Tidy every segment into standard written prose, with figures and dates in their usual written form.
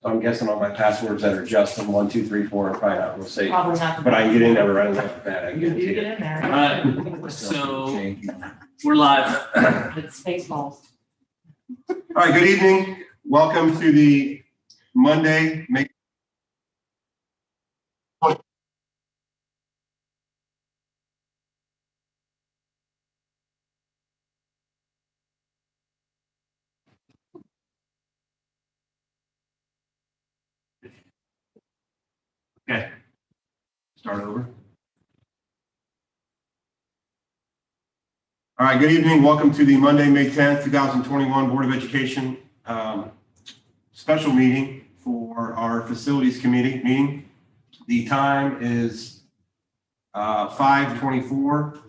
So I'm guessing all my passwords that are Justin12344 are probably not real safe. Probably not. But I can get in there right like that. I You can do get get in there. All right, so we're live. It's Spaceballs. All right, good evening. Welcome to the Monday. Okay. Start over. All right, good evening. Welcome to the Monday, May 10th, 2021 Board of Education special meeting for our Facilities Committee meeting. The time is 5:24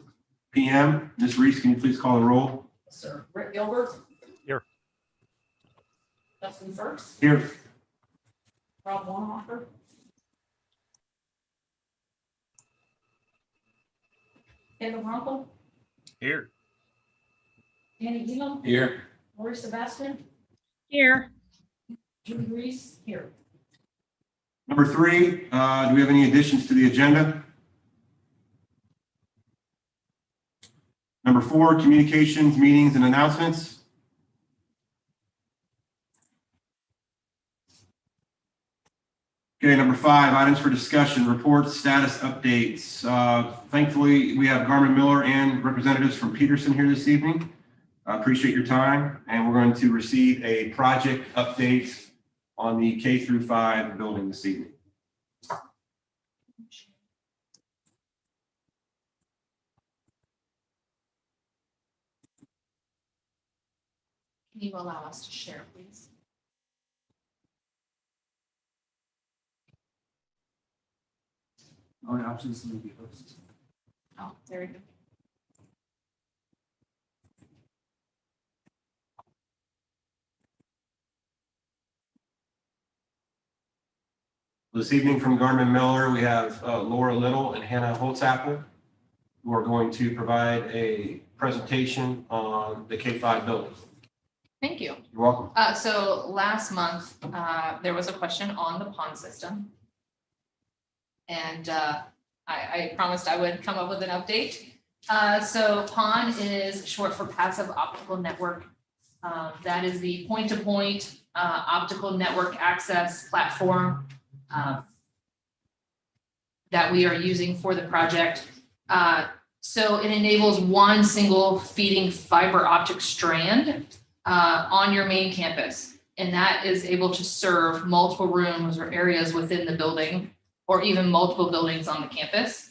p.m. Ms. Reese, can you please call the roll? Yes, sir. Rick Gilbert. Here. Justin First. Here. Rob Wanhofer. Caleb Runkle. Here. Danny Elam. Here. Lori Sebastian. Here. Judy Reese. Here. Number 3, do we have any additions to the agenda? Number 4, communications, meetings, and announcements. Okay, number 5, items for discussion, reports, status updates. Thankfully, we have Garmin Miller and representatives from Peterson here this evening. I appreciate your time, and we're going to receive a project update on the K-5 building this evening. Can you allow us to share, please? All options will be host. Oh, very good. This evening from Garmin Miller, we have Laura Little and Hannah Holtzapple, who are going to provide a presentation on the K-5 building. Thank you. You're welcome. So last month, there was a question on the pond system. And I promised I would come up with an update. So PON is short for Passive Optical Network. That is the point-to-point optical network access platform that we are using for the project. So it enables one single feeding fiber optic strand on your main campus. And that is able to serve multiple rooms or areas within the building, or even multiple buildings on the campus.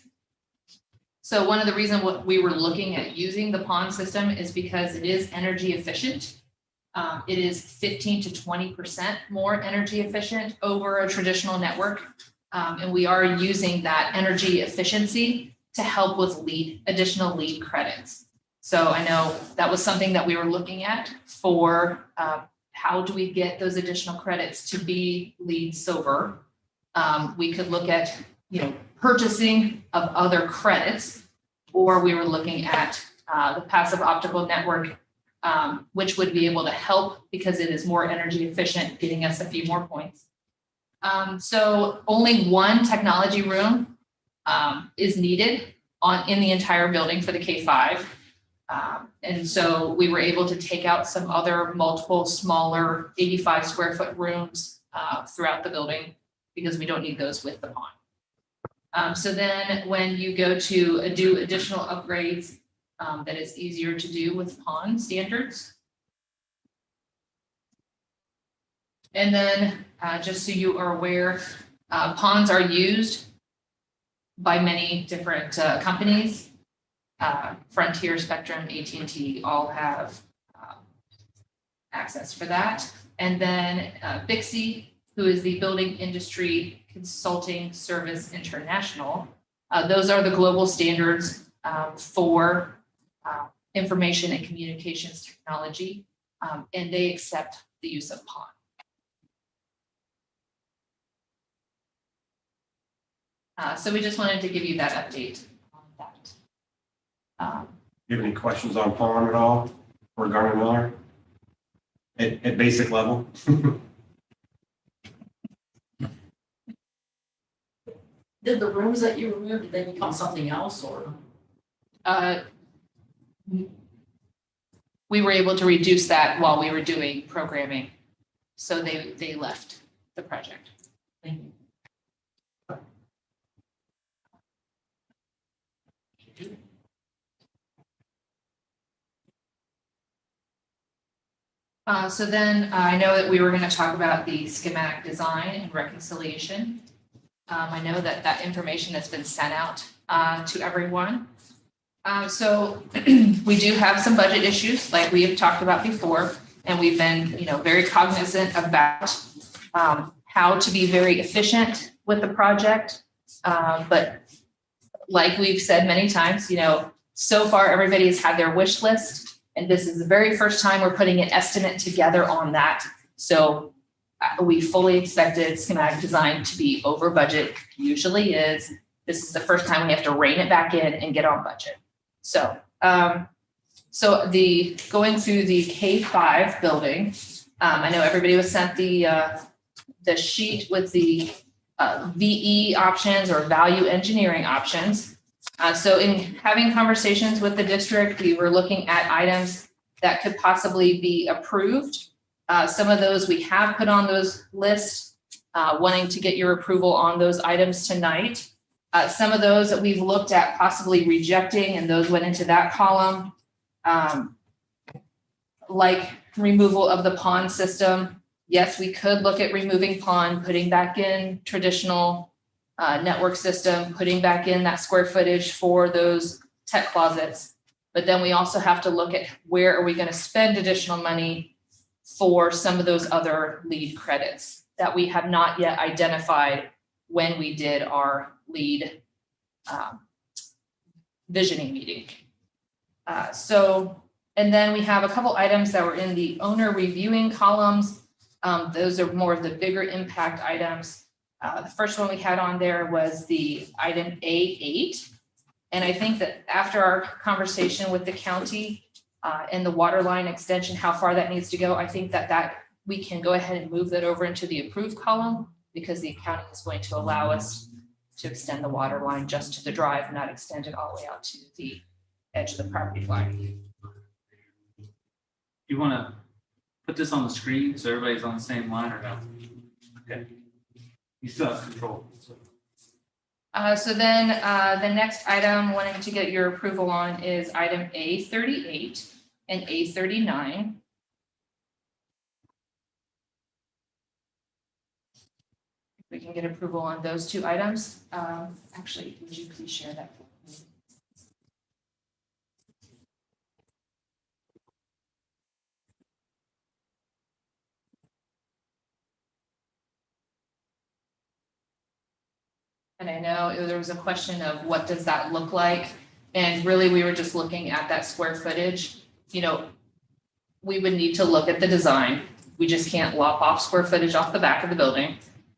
So one of the reasons what we were looking at using the PON system is because it is energy efficient. It is 15 to 20% more energy efficient over a traditional network. And we are using that energy efficiency to help with additional LEED credits. So I know that was something that we were looking at for how do we get those additional credits to be LEED sober. We could look at, purchasing of other credits, or we were looking at the passive optical network, which would be able to help because it is more energy efficient, getting us a few more points. So only one technology room is needed in the entire building for the K-5. And so we were able to take out some other multiple smaller 85 square foot rooms throughout the building because we don't need those with the PON. So then when you go to do additional upgrades, that it's easier to do with PON standards. And then just so you are aware, PONs are used by many different companies. Frontier, Spectrum, AT&T all have access for that. And then BICSI, who is the Building Industry Consulting Service International. Those are the global standards for information and communications technology, and they accept the use of PON. So we just wanted to give you that update on that. You have any questions on PON at all or Garmin Miller at basic level? Did the rooms that you removed, did they become something else or? Uh, we were able to reduce that while we were doing programming. So they left the project. Thank you. So then I know that we were going to talk about the schematic design and reconciliation. I know that that information has been sent out to everyone. So we do have some budget issues like we have talked about before, and we've been, very cognizant about how to be very efficient with the project. But like we've said many times, so far everybody has had their wish list. And this is the very first time we're putting an estimate together on that. So we fully expected schematic design to be over budget, usually is. This is the first time we have to rein it back in and get on budget. So, going through the K-5 building, I know everybody was sent the sheet with the VE options or value engineering options. So in having conversations with the district, we were looking at items that could possibly be approved. Some of those we have put on those lists, wanting to get your approval on those items tonight. Some of those that we've looked at possibly rejecting, and those went into that column. Like removal of the pond system. Yes, we could look at removing pond, putting back in traditional network system, putting back in that square footage for those tech closets. But then we also have to look at where are we going to spend additional money for some of those other lead credits that we have not yet identified when we did our lead visioning meeting. And then we have a couple items that were in the owner reviewing columns. Those are more of the bigger impact items. The first one we had on there was the item A8. And I think that after our conversation with the county and the water line extension, how far that needs to go, I think that we can go ahead and move that over into the approved column because the county is going to allow us to extend the water line just to the drive, not extend it all the way out to the edge of the property line. You want to put this on the screen so everybody's on the same line or no? Okay. You still have control. So then the next item wanting to get your approval on is item A38 and A39. We can get approval on those two items. Actually, would you please share that? And I know there was a question of what does that look like? And really, we were just looking at that square footage. We would need to look at the design. We just can't lop off square footage off the back of the building.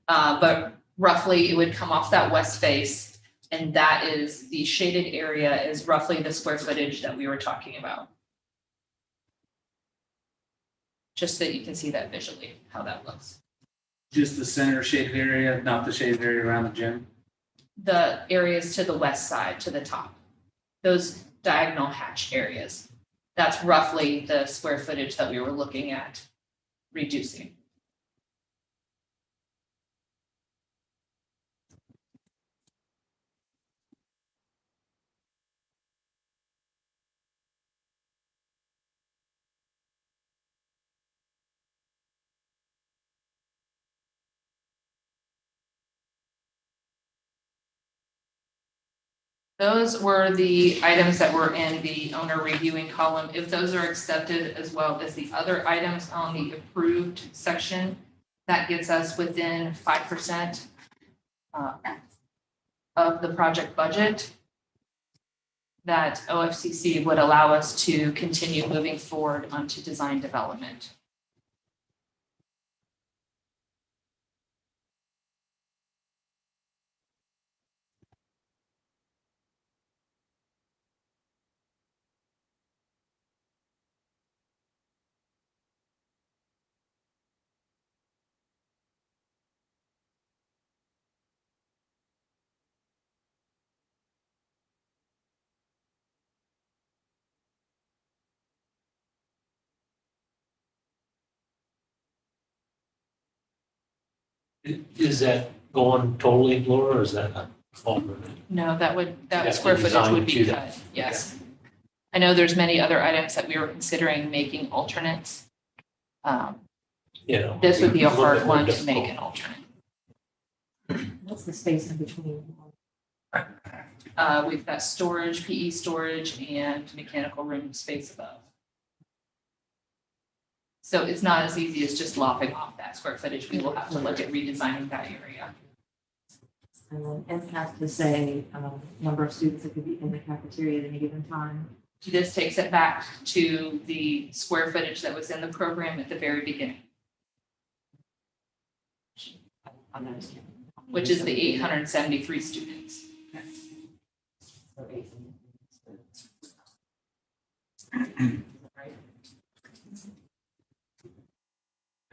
But roughly it would come off that west face. And that is the shaded area is roughly the square footage that we were talking about. Just so you can see that visually, how that looks. Just the center shaded area, not the shaded area around the gym? The areas to the west side, to the top, those diagonal hatch areas. That's roughly the square footage that we were looking at reducing. Those were the items that were in the owner reviewing column. If those are accepted as well as the other items on the approved section, that gets us within 5% of the project budget that OFCC would allow us to continue moving forward onto design development. Is that going totally, Laura, or is that not alternate? No, that would, You'd that have square to footage would design be to cut, yes. I know there's many other items that we were considering making alternates. You know? This would be a little bit hard more one to difficult. make an alternate. What's the space in between? We've got storage, PE storage, and mechanical room space above. So it's not as easy as just lopping off that square footage. We will have to look at redesigning that area. And then it has to say, number of students that could be in the cafeteria at any given time. This takes it back to the square footage that was in the program at the very beginning, On those. which is the 873 students.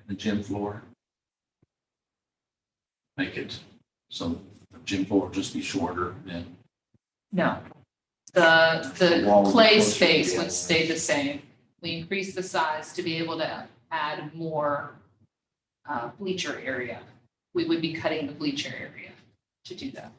The gym floor. Make it so the gym floor will just be shorter than. No. The wall would be play closer to space the would other. stay the same. We increased the size to be able to add more bleacher area. We would be cutting the bleacher area to do that.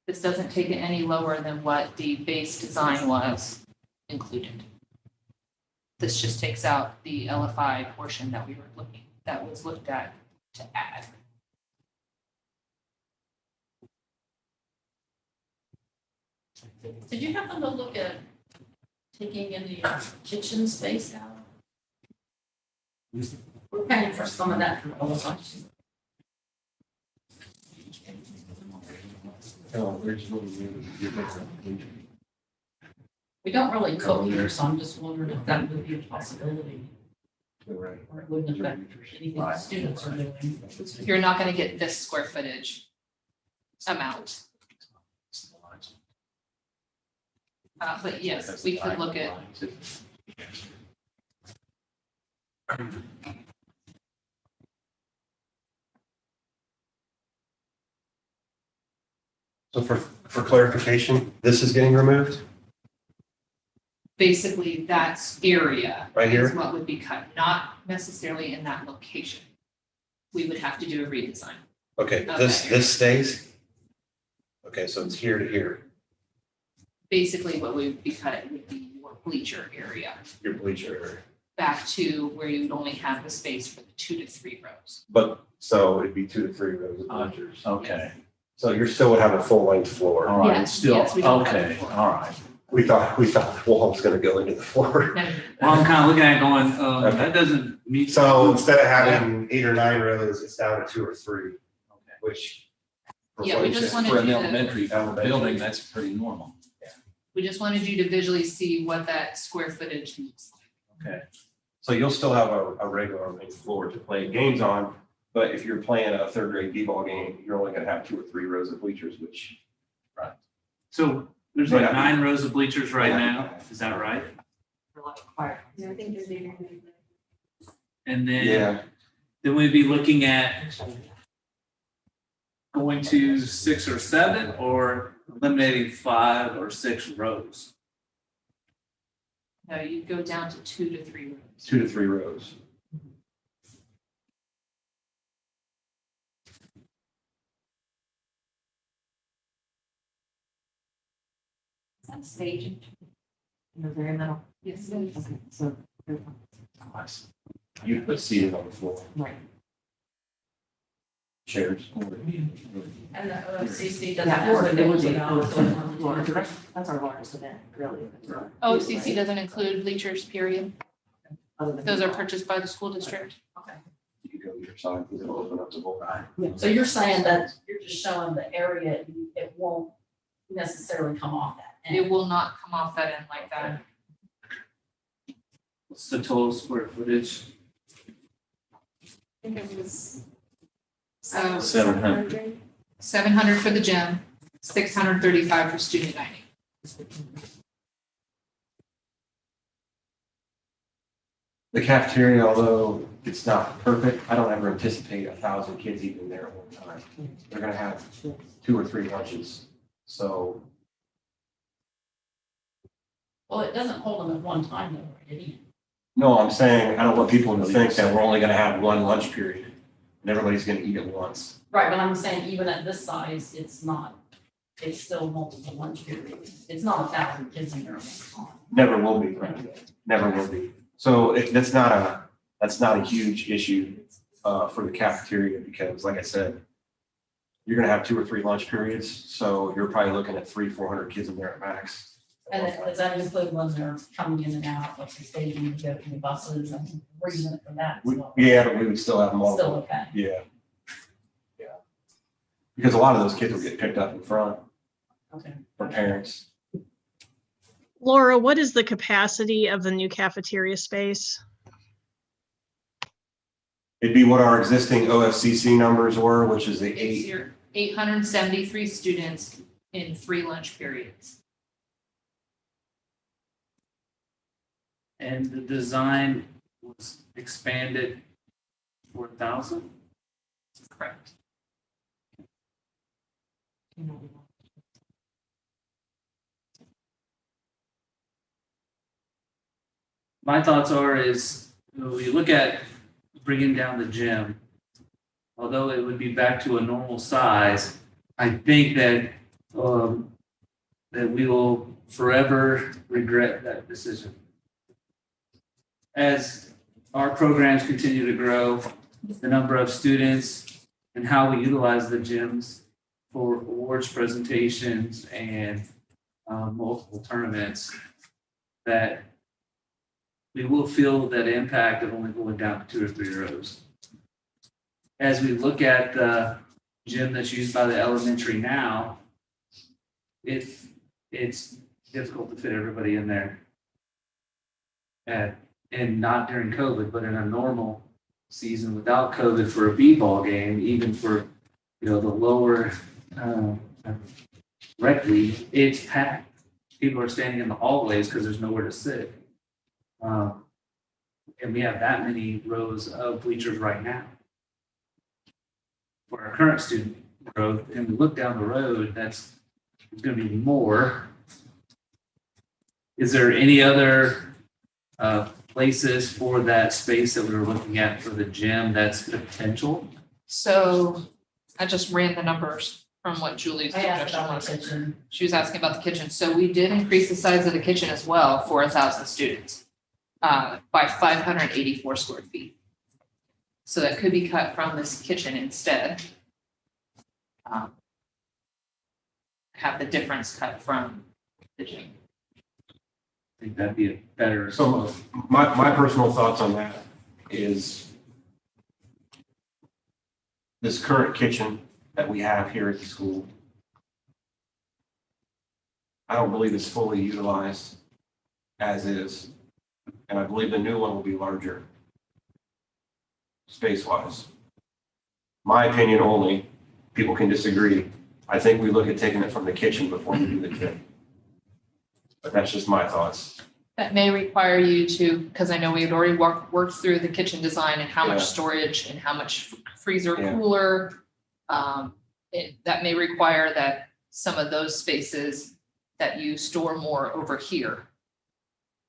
This doesn't take it any lower than what the base design was included. This just takes out the LFI portion that that was looked at to add. Did you happen to look at taking any kitchen space out? We're paying for some of that from Illinois. We don't really cook here, so I'm just wondering if that would be a possibility, or it wouldn't affect anything the students are doing. You're not going to get this square footage amount. But yes, we could look at, So for clarification, this is getting removed basically that's area. right here? Is what would be cut, not necessarily in that location. We would have to do a redesign. Okay, Okay. this stays? Okay, so it's here to here, Basically, what would be cut would be your bleacher area, your bleacher area. back to where you would only have the space for the 2 to 3 rows. But, so it'd be 2 to 3 rows of bleachers. Okay, So you still would have a full length floor. all right, Yes, still, yes, we don't have okay, the floor. all right. We thought the wall was gonna go into the floor. No, Well, I'm kind of looking at it going, Okay. that doesn't meet. So instead of having 8 or 9 rows, it's down to 2 or 3, which. Yeah, we just wanted For an you to- elementary building, that's pretty normal. we just wanted you to visually see what that square footage looks like. Okay. So you'll still have a regular main floor to play games on, but if you're playing a third grade b-ball game, you're only gonna have 2 or 3 rows of bleachers, which. So there's like 9 rows of bleachers right now, is that right? For like choir. Yeah, I think there's even. And Yeah, then we'd be looking at going to 6 or 7 or eliminating 5 or 6 rows. No, you go down to 2 to 3 rows. 2 to 3 rows. Is that staging? In the very middle? Yes, it is. Okay, so, You put seating on the floor, right. chairs. And the OCC doesn't Yeah, have it would to be, go it would be on the floor. down. That's our largest event, really. OCC doesn't include bleachers, period. Other than Those are football. purchased by the school district. You can go either side, because it'll open up the whole thing. So you're saying that you're just showing the area, it won't necessarily come off that It end. will not come off that end like that. What's the total square footage? I think it was. 700. 700 for the gym, 635 for student dining. The cafeteria, although it's not perfect, I don't ever anticipate 1,000 kids eating there at one time. They're gonna have 2 or 3 lunches, so. Well, it doesn't hold them at one time though, right? It- No, I'm saying, I don't want people to think that we're only gonna have one lunch period and everybody's gonna eat at once. Right, but I'm saying even at this size, it's not, it's still multiple lunch periods. It's not 1,000 kids in there at one time. Never will be, never will be. So that's not a huge issue for the cafeteria because like I said, you're gonna have 2 or 3 lunch periods, so you're probably looking at 300-400 kids in there at max. And then does that include when they're coming in and out, like the stadium, to go through the buses and we're using it for that as well? Yeah, but we would still have them all. Still okay. Yeah. Yeah. Because a lot of those kids will get picked up in front Okay. for parents. Laura, what is the capacity of the new cafeteria space? It'd be what our existing OFCC numbers were, which is the It's 8. your 873 students in 3 lunch periods. And the design was expanded 4,000? Correct. My thoughts are is, when we look at bringing down the gym, although it would be back to a normal size, I think that, that we will forever regret that decision. As our programs continue to grow, the number of students and how we utilize the gyms for awards presentations and multiple tournaments, that we will feel that impact of only going down to 2 or 3 rows. As we look at the gym that's used by the elementary now, it's difficult to fit everybody in there. And not during COVID, but in a normal season without COVID for a b-ball game, even for, the lower rec league, it's packed. People are standing in the hallways because there's nowhere to sit. And we have that many rows of bleachers right now. For our current student growth, and we look down the road, that's going to be more. Is there any other places for that space that we were looking at for the gym that's potential? So I just ran the numbers from what Julie's I asked suggestion about was. the kitchen. She was asking about the kitchen. So we did increase the size of the kitchen as well for 1,000 students by 584 square feet. So that could be cut from this kitchen instead. Have the difference cut from the gym. I think that'd be a better. So my personal thoughts on that is this current kitchen that we have here at the school, I don't believe it's fully utilized as is. And I believe the new one will be larger space-wise. My opinion only, people can disagree. I think we look at taking it from the kitchen before we do the gym. But that's just my thoughts. That may require you to, because I know we had already worked through the kitchen design and how much Yeah. storage and how much freezer Yeah. cooler. That may require that some of those spaces that you store more over here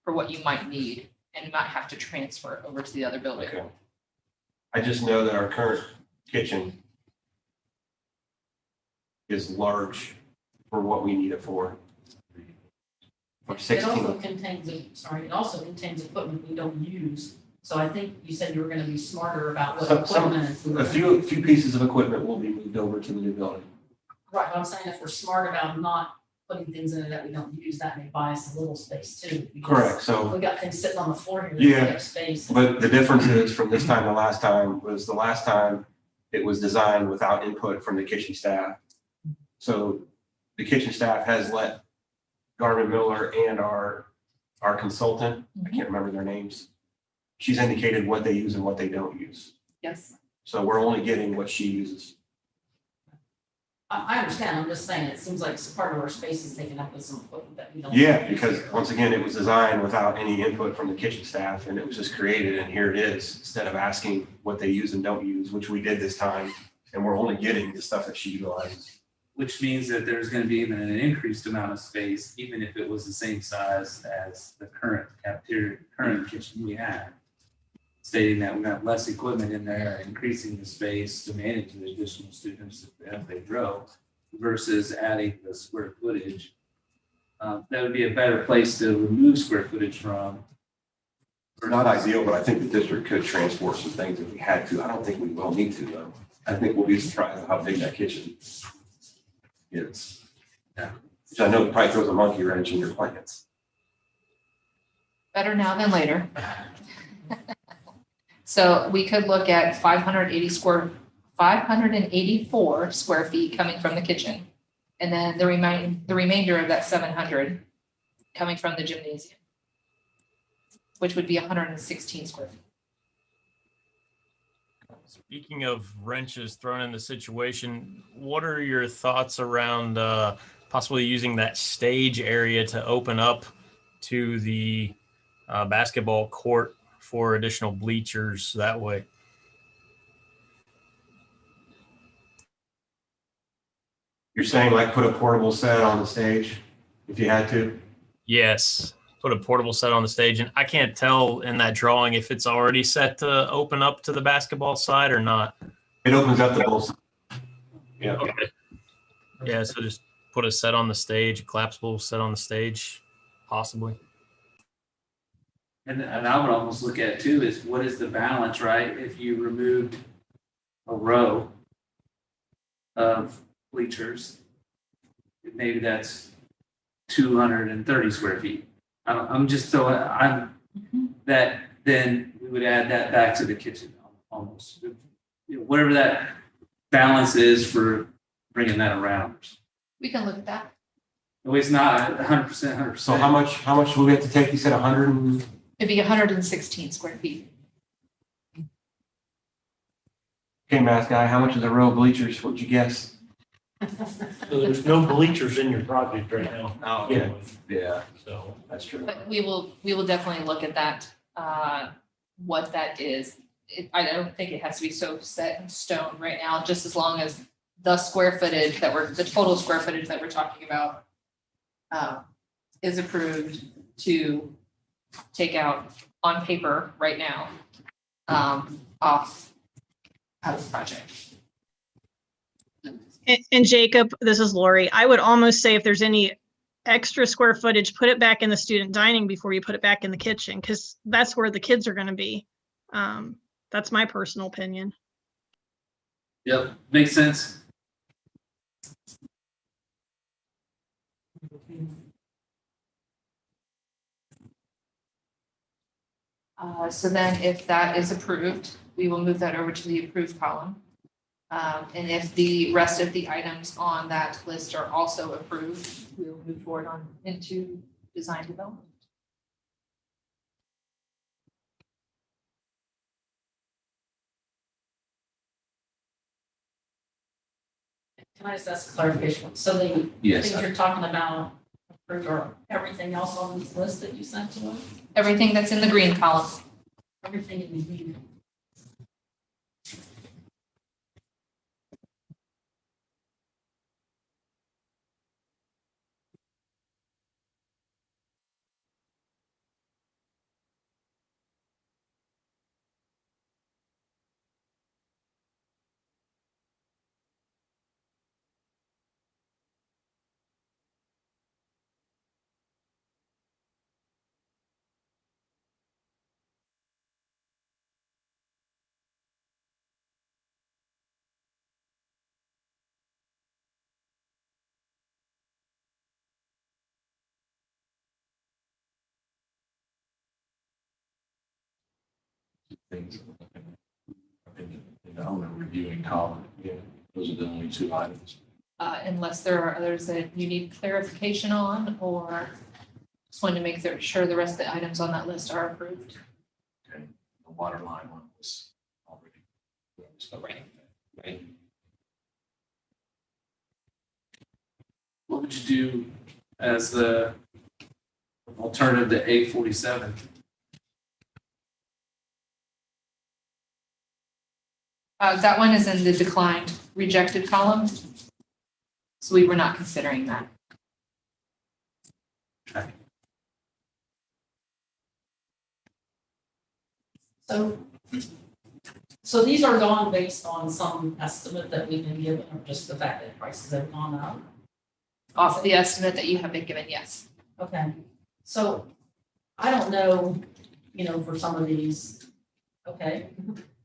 for what you might need and might have to transfer over to the other building. Okay. I just know that our current kitchen is large for what we need it for. For It 16. also contains, it also contains equipment we don't use. So I think you said you were gonna be smarter about what equipment is. A few pieces of equipment will be moved over to the new building. Right, but I'm saying if we're smart about not putting things in it that we don't use, that may buy us a little space too. because Correct, so, We got things sitting on the floor here. Yeah, that take up space. but the difference is from this time to last time was the last time it was designed without input from the kitchen staff. So the kitchen staff has let Garmin Miller and our consultant, I can't remember their names, she's indicated what they use and what they don't use. Yes. So we're only getting what she uses. I understand, I'm just saying, it seems like part of our space is taken up with some equipment that we don't. Yeah, because once again, it was designed without any input from the kitchen staff and it was just created and here it is, instead of asking what they use and don't use, which we did this time. And we're only getting the stuff that she utilizes. which means that there's going to be even an increased amount of space, even if it was the same size as the current cafeteria, current kitchen we have. Stating that we have less equipment in there, increasing the space to manage the additional students if they grow, versus adding the square footage. That would be a better place to remove square footage from. It's not ideal, but I think the district could transport some things if we had to. I don't think we will need to though. I think we'll be surprised at how big that kitchen is. Yeah. Which I know probably throws a monkey wrench in your plans. Better now than later. So we could look at 584 square feet coming from the kitchen. And then the remainder of that 700 coming from the gymnasium, which would be 116 square feet. Speaking of wrenches thrown in the situation, what are your thoughts around possibly using that stage area to open up to the basketball court for additional bleachers that way? You're saying like put a portable set on the stage if you had to? Yes, put a portable set on the stage. And I can't tell in that drawing if it's already set to open up to the basketball side or not. It opens up the both. Yeah. Okay. Yeah, so just put a set on the stage, a collapsible set on the stage, possibly. And I would almost look at it too is what is the balance, right? If you removed a row of bleachers, maybe that's 230 square feet. I'm that then we would add that back to the kitchen almost. You know, whatever that balance is for bringing that around. We can look at that. No, it's not 100%. So how much will we have to take? You said 100 and... It'd be 116 square feet. Okay, math guy, how much is a row of bleachers? What'd you guess? So there's no bleachers in your project right now. Oh, yeah. Yeah, So that's true. But we will definitely look at that, what that is. I don't think it has to be so set in stone right now, just as long as the square footage the total square footage that we're talking about is approved to take out on paper right now, off of the project. And Jacob, this is Lori. I would almost say if there's any extra square footage, put it back in the student dining before you put it back in the kitchen, because that's where the kids are going to be. That's my personal opinion. Yep, makes sense. So then if that is approved, we will move that over to the approved column. And if the rest of the items on that list are also approved, we will move forward into design development. Can I just ask a clarification? So the Yes. things you're talking about approved or everything else on this list that you sent to us? Everything that's in the green column. Everything in the green. Things in the owner reviewing column. Yeah, those are the only two items. Unless there are others that you need clarification on, or just wanted to make sure the rest of the items on that list are approved. Okay, the water line one was already. Right. What would you do as the alternative to 847? That one is in the declined, rejected column. So we were not considering that. So these are gone based on some estimate that we've been given, or just the fact that prices have gone up? Off the estimate that you have been given, yes. Okay, so I don't know, for some of these, okay,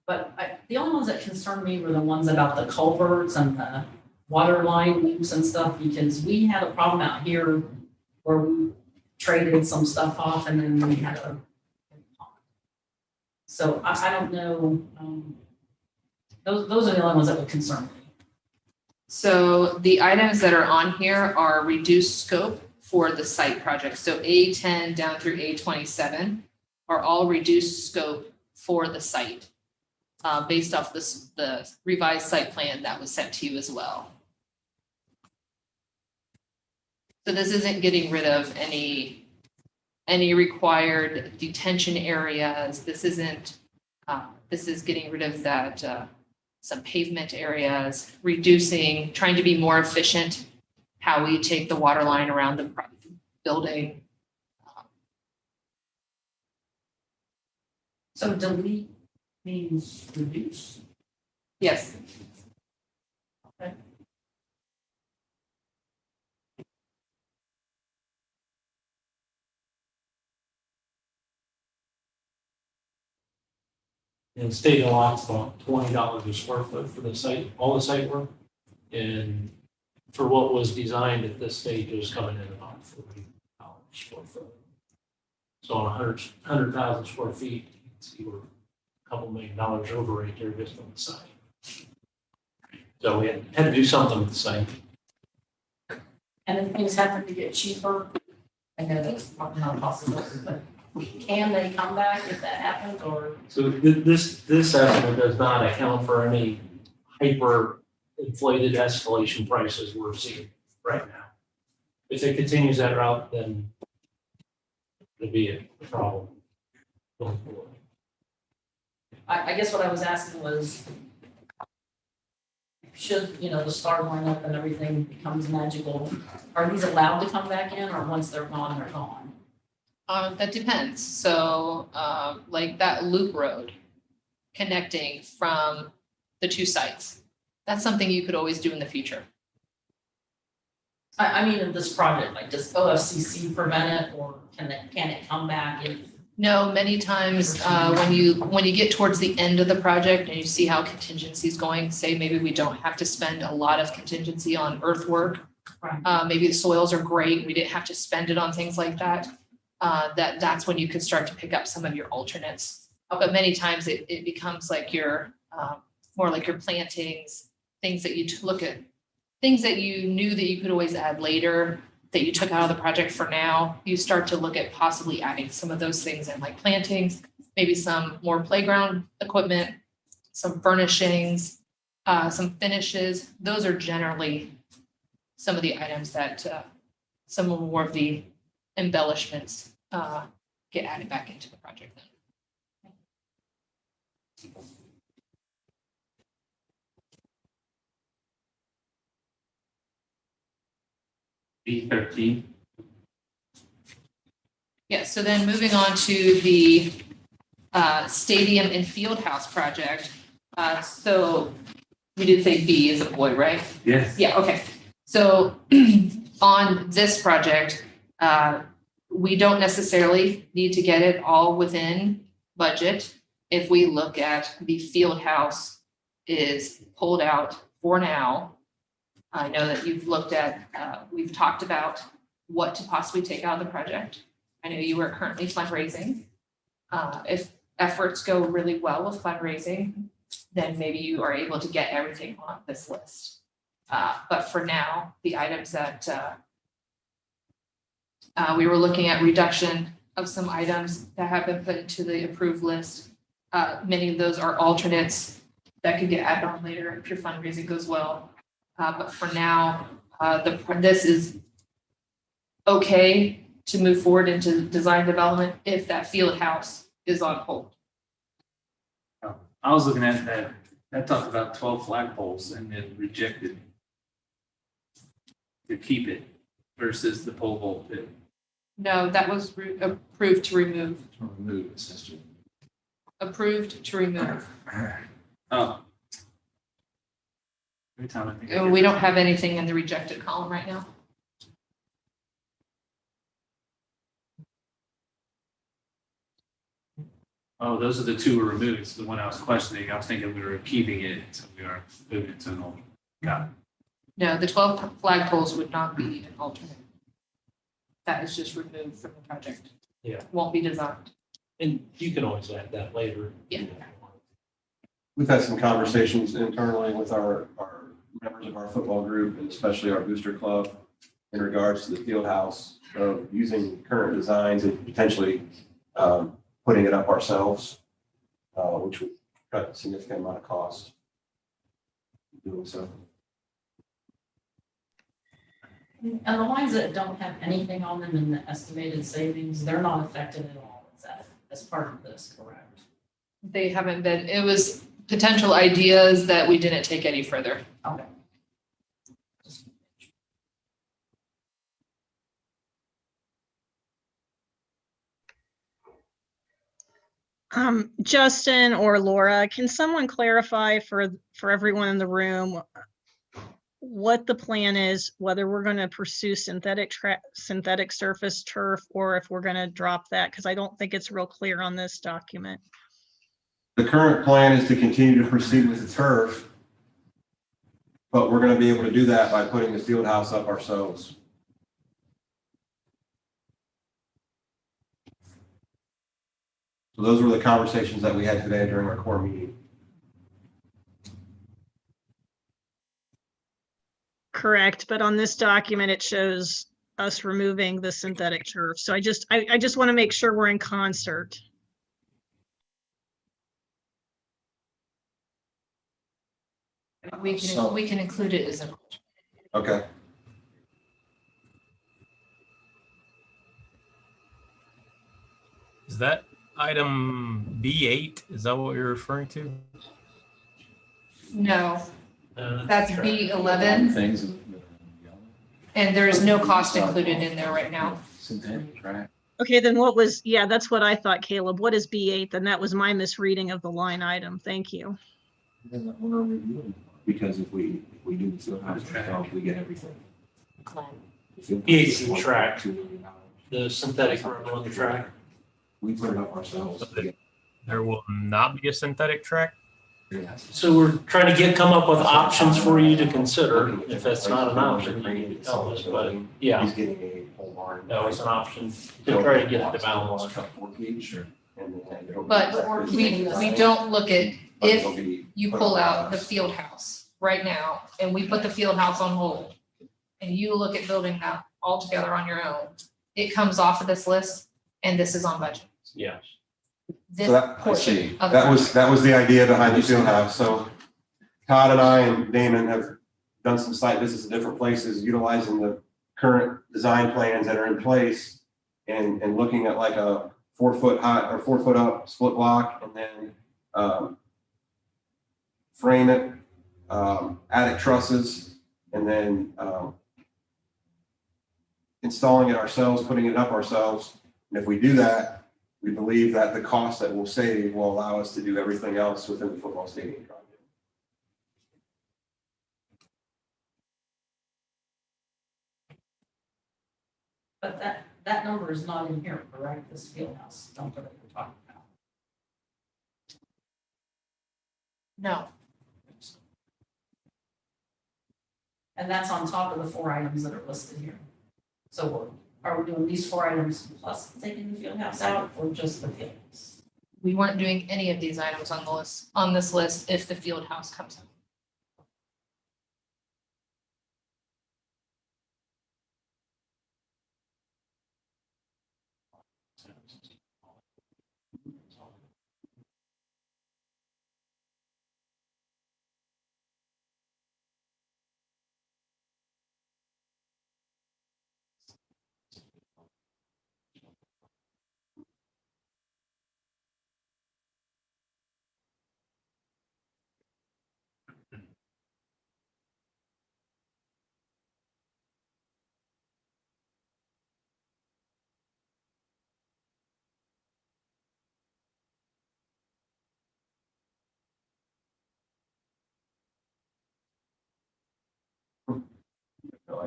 but the only ones that concerned me were the ones about the culverts and the water line loops and stuff, because we had a problem out here where we traded some stuff off and then we had a. So I don't know, those are the only ones that would concern me. So the items that are on here are reduced scope for the site project. So A10 down through A27 are all reduced scope for the site, based off the revised site plan that was sent to you as well. So this isn't getting rid of any required detention areas. This isn't, this is getting rid of that, some pavement areas, reducing, trying to be more efficient, how we take the water line around the building. So delete means reduce? Yes. Okay. And state allowance about $20 a square foot for the site, all the site work. And for what was designed at this stage, it was coming in about $40 a square foot. So on 100,000 square feet, you can see we're a couple $1 million over right there just on the site. So we had to do something with the site. And if things happen to get cheaper, I know that's probably not a possibility, but can they come back if that happens, or? So this estimate does not account for any hyper inflated escalation prices we're seeing right now. If it continues that route, then it'll be a problem going forward. I guess what I was asking was, should, the star line up and everything becomes magical, are these allowed to come back in, or once they're gone, they're gone? That depends. So, like that loop road connecting from the two sites, that's something you could always do in the future. I mean, in this project, like, does OFCC prevent it, or can it come back if? No, many times, when you get towards the end of the project and you see how contingency is going, say maybe we don't have to spend a lot of contingency on earthwork. Right. Maybe the soils are great, we didn't have to spend it on things like that. That's when you could start to pick up some of your alternates. But many times it becomes like your, more like your plantings, things that you look at, things that you knew that you could always add later, that you took out of the project for now. You start to look at possibly adding some of those things in, like plantings, maybe some more playground equipment, some furnishings, some finishes. Those are generally some of the items that, some more of the embellishments get added back into the project then. B13. Yeah, so then moving on to the stadium and field house project. So we did say B is a boy, right? Yes. Yeah, okay. So on this project, we don't necessarily need to get it all within budget. If we look at the field house is pulled out for now. I know that you've looked at, we've talked about what to possibly take out of the project. I know you are currently fundraising. If efforts go really well with fundraising, then maybe you are able to get everything on this list. But for now, the items that we were looking at reduction of some items that have been put into the approved list. Many of those are alternates that could get added on later if your fundraising goes well. But for now, this is okay to move forward into design development if that field house is on hold. I was looking at that talked about 12 flagpoles and then rejected. to keep it versus the pole vault pit? No, that was approved to remove, Remove it, sister. approved to remove. Oh. Every time I think. I And hear we this- don't have anything in the rejected column right now. Oh, those are the two we're removing. So the one I was questioning, I was thinking we were keeping it, so we are moving it to an alternate. Got it. No, the 12 flagpoles would not be an alternate. That is just removed from the project. Yeah. Won't be designed. And you can always add that later. Yeah. We've had some conversations internally with our members of our football group and especially our booster club in regards to the field house of using current designs and potentially putting it up ourselves, which would cut a significant amount of cost doing so. And the lines that don't have anything on them in the estimated savings, they're not affected at all. Is that as part of this, correct? They haven't been, it was potential ideas that we didn't take any further. Okay. Justin or Laura, can someone clarify for everyone in the room what the plan is, whether we're going to pursue synthetic surface turf or if we're going to drop that? Because I don't think it's real clear on this document. The current plan is to continue to proceed with the turf, but we're going to be able to do that by putting the field house up ourselves. So those were the conversations that we had today during our core meeting. Correct, but on this document, it shows us removing the synthetic turf. So I just want to make sure we're in concert. We can include it as a. Okay. Is that item B8? Is that what you're referring to? No, that's B11, Things. and there's no cost included in there right now. Synthetic track. Okay, then what was, yeah, that's what I thought, Caleb. What is B8? Then that was my misreading of the line item. Thank you. Because if we do the field house ourselves, we get everything. B8's the track. The synthetic rubber on the track. We put it up ourselves. There will not be a synthetic track. So we're trying to come up with options for you to consider. If that's not an option, you need to tell us, but yeah, He's getting a pole barn. that was an option to try to get it to balance. But we don't look at if you pull out the field house right now and we put the field house on hold and you look at building that all together on your own, it comes off of this list and this is on budget. Yeah. This So that- I portion see. of the That was the idea behind the field house. So Todd and I and Damon have done some site visits in different places, utilizing the current design plans that are in place and looking at like a 4 foot high or 4 foot up split block and then frame it, attic trusses, and then installing it ourselves, putting it up ourselves. And if we do that, we believe that the cost that we'll save will allow us to do everything else within the football stadium project. But that number is not in here, correct? This field house number that you're talking about. No, And that's on top of the 4 items that are listed here. So are we doing these 4 items plus taking the field house out or just the field house? we weren't doing any of these items on this list if the field house comes up.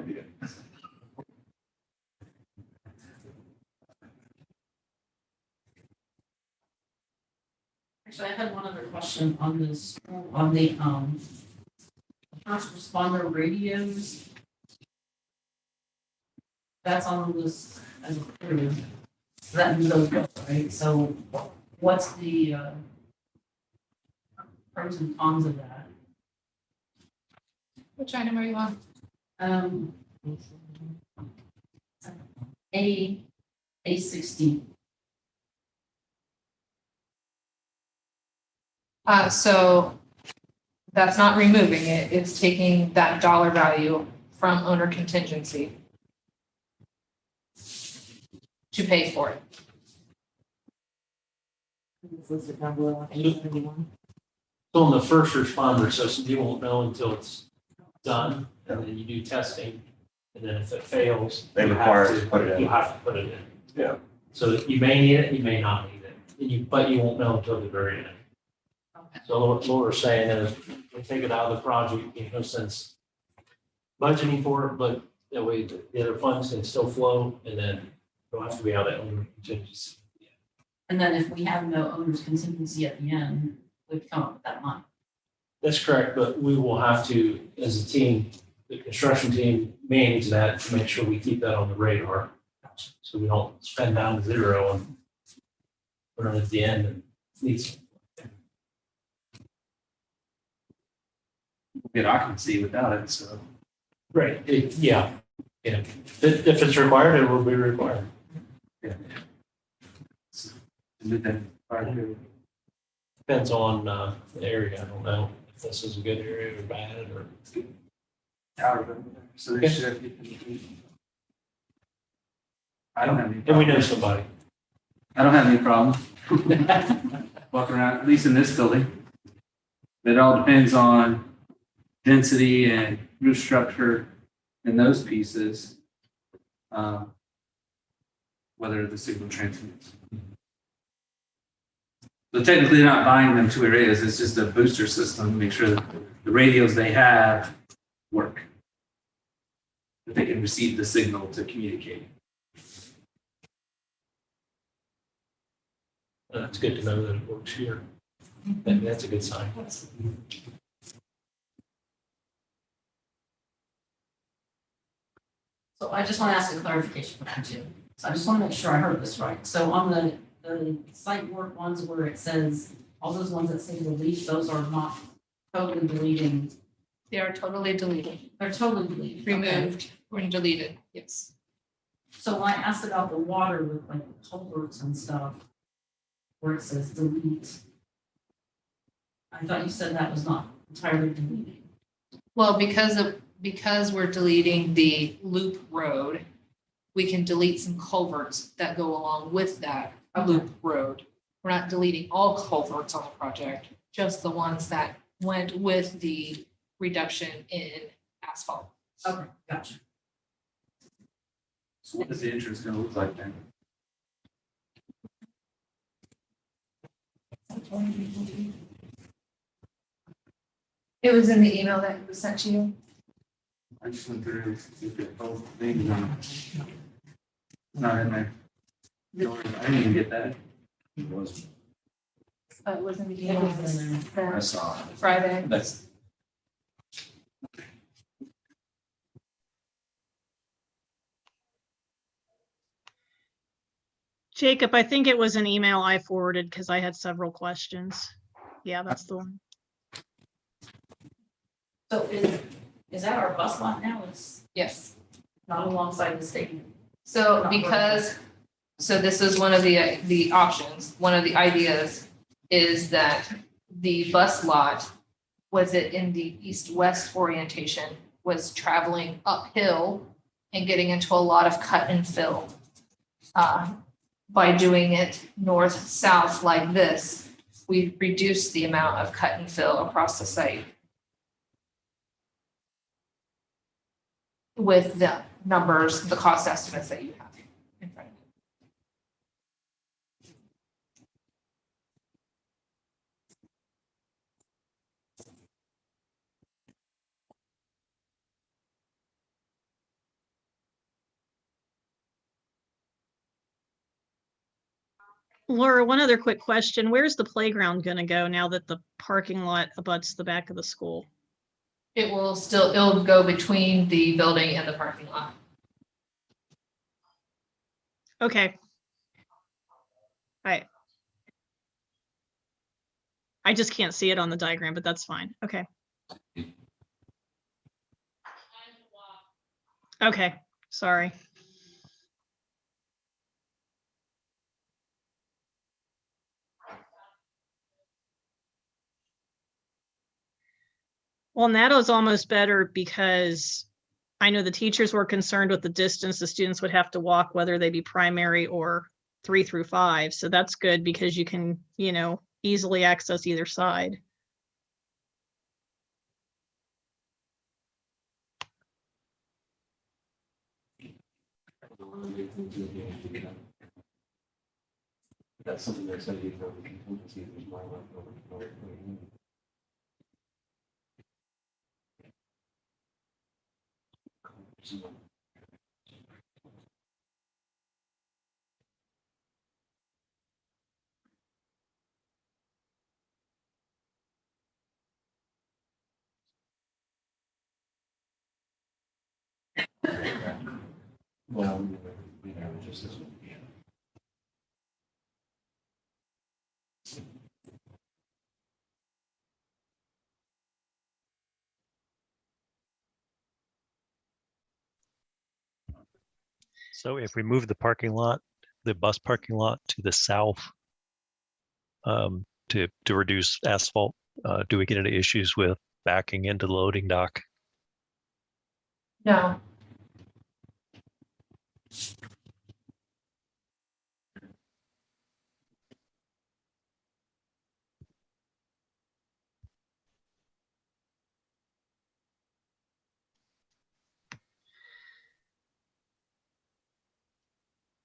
idea. Actually, I had one other question on this, on the, first responder radios. That's on the list as approved. That those go, right? So what's the, pros and cons of that? Which item are you on? Um, A16. So that's not removing it, it's taking that dollar value from owner contingency to pay for it. This is the number one, 871. So on the first responder system, you won't know until it's done, and then you do testing. And then if it fails. They you require have us to put it in. You have to put it in. Yeah. So you may need it, you may not need it, but you won't know until the very end. Okay. So what we're saying is, we take it out of the project, you know, since budgeting for it, but that way the other funds can still flow, and then don't have to be out of owner contingency. And then if we have no owner's contingency at the end, we'd come up with that money. That's correct, but we will have to, as a team, the construction team, manage that to make sure we keep that on the radar. So we don't spend down to zero and put it at the end and needs. Get occupancy without it, so. Right, yeah. If it's required, it will be required. Yeah. And then, Depends on the area. I don't know if this is a good area or bad or. so they should have. I don't have any. And we know problem. somebody. I don't have any problem. Walk around, at least in this building. It all depends on density and roof structure and those pieces. Whether the signal transmits. So technically they're not buying them two-way radios, it's just a booster system to make sure that the radios they have work. That they can receive the signal to communicate. It's good to know that it works here. That's a good sign. So I just want to ask a clarification question too. So I just want to make sure I heard this right. So on the site work ones where it says, all those ones that say delete, those are not totally deleting. They are totally deleted, They're totally deleted. Okay. removed, or deleted, yes. So when I asked about the water with like the culverts and stuff, where it says delete, I thought you said that was not entirely deleting. Well, because we're deleting the loop road, we can delete some culverts that go along with that loop road. We're not deleting all culverts on the project, just the ones that went with the reduction in asphalt. Okay, gotcha. So what is the entrance gonna look like then? It was in the email that was sent to you. I just went through, looked at both things and not in there. I didn't even get that. It was, It was in the It email was in there. I saw it. Friday. That's, Jacob, I think it was an email I forwarded because I had several questions. Yeah, that's the one. So is that our bus lot now? It's Yes. not alongside the stadium? So so this is one of the options, one of the ideas is that the bus lot, was it in the east-west orientation, was traveling uphill and getting into a lot of cut and fill. By doing it north-south like this, we reduce the amount of cut and fill across the site. With the numbers, the cost estimates that you have in front of you. Laura, one other quick question. Where's the playground gonna go now that the parking lot abuts the back of the school? It'll go between the building and the parking lot. Okay. I just can't see it on the diagram, but that's fine. Okay. Okay, sorry. Well, Nato's almost better because I know the teachers were concerned with the distance the students would have to walk, whether they be primary or 3 through 5. So that's good because you can, easily access either side. That's something that's going to be for the contingency. There's my left. Well, just this one. So if we move the parking lot, the bus parking lot to the south, to reduce asphalt, do we get into issues with backing into the loading dock? No.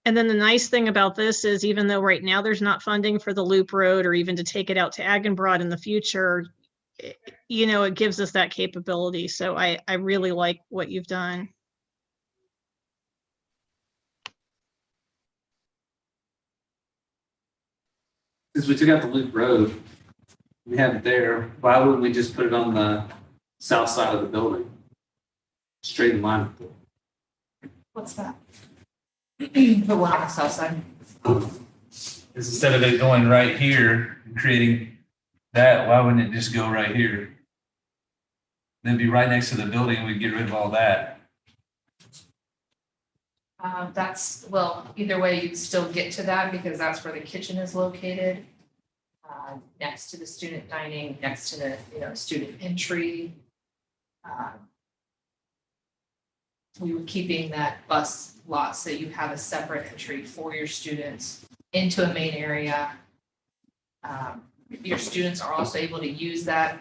And then the nice thing about this is even though right now there's not funding for the loop road or even to take it out to Agenbrod in the future, it gives us that capability. So I really like what you've done. Since we took out the loop road, we have it there, why wouldn't we just put it on the south side of the building? Straight in line with it. What's that? The one on the south side. Instead of it going right here and creating that, why wouldn't it just go right here? Then be right next to the building and we'd get rid of all that. Either way, you'd still get to that because that's where the kitchen is located. Next to the student dining, next to the, student entry. We were keeping that bus lot so you have a separate entry for your students into a main area. Your students are also able to use that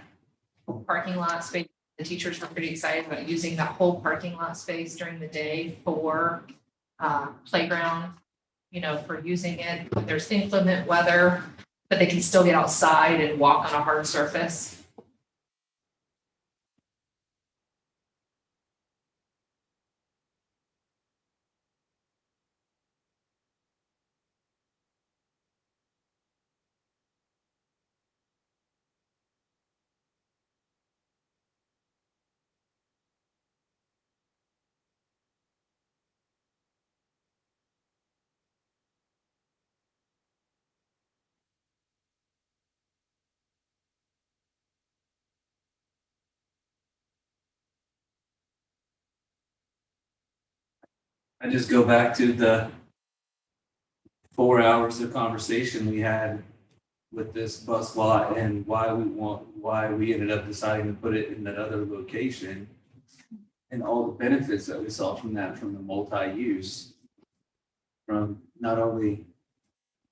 parking lot space. The teachers were pretty excited about using that whole parking lot space during the day for playground, for using it. There's inclement weather, but they can still get outside and walk on a hard surface. I just go back to the 4 hours of conversation we had with this bus lot and why we ended up deciding to put it in that other location. And all the benefits that we saw from that, from the multi-use, from not only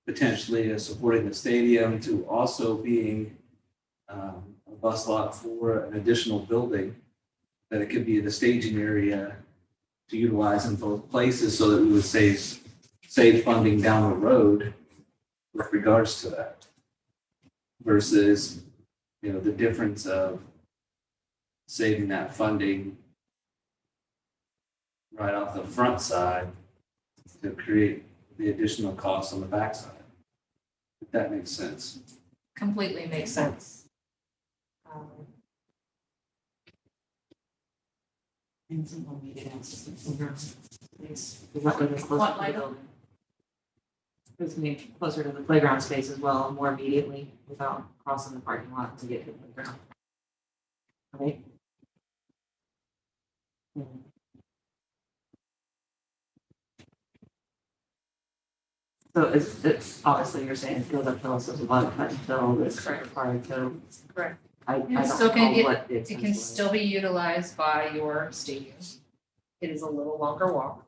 potentially supporting the stadium to also being a bus lot for an additional building, that it could be the staging area to utilize in both places so that we would save funding down the road with regards to that. Versus, the difference of saving that funding right off the front side to create the additional costs on the back side. If that makes sense. Completely makes sense. And some more media access to playground space. Is that like closer What to the later? building? It's gonna be closer to the playground space as well, more immediately without crossing the parking lot to get to the playground. Right? Hmm. So it's obviously you're saying field uphill, so there's a lot of cut and fill that's required, so Correct. I It's still don't gonna know get- what the It expense can was. still be utilized by your stadium. It is a little longer walk.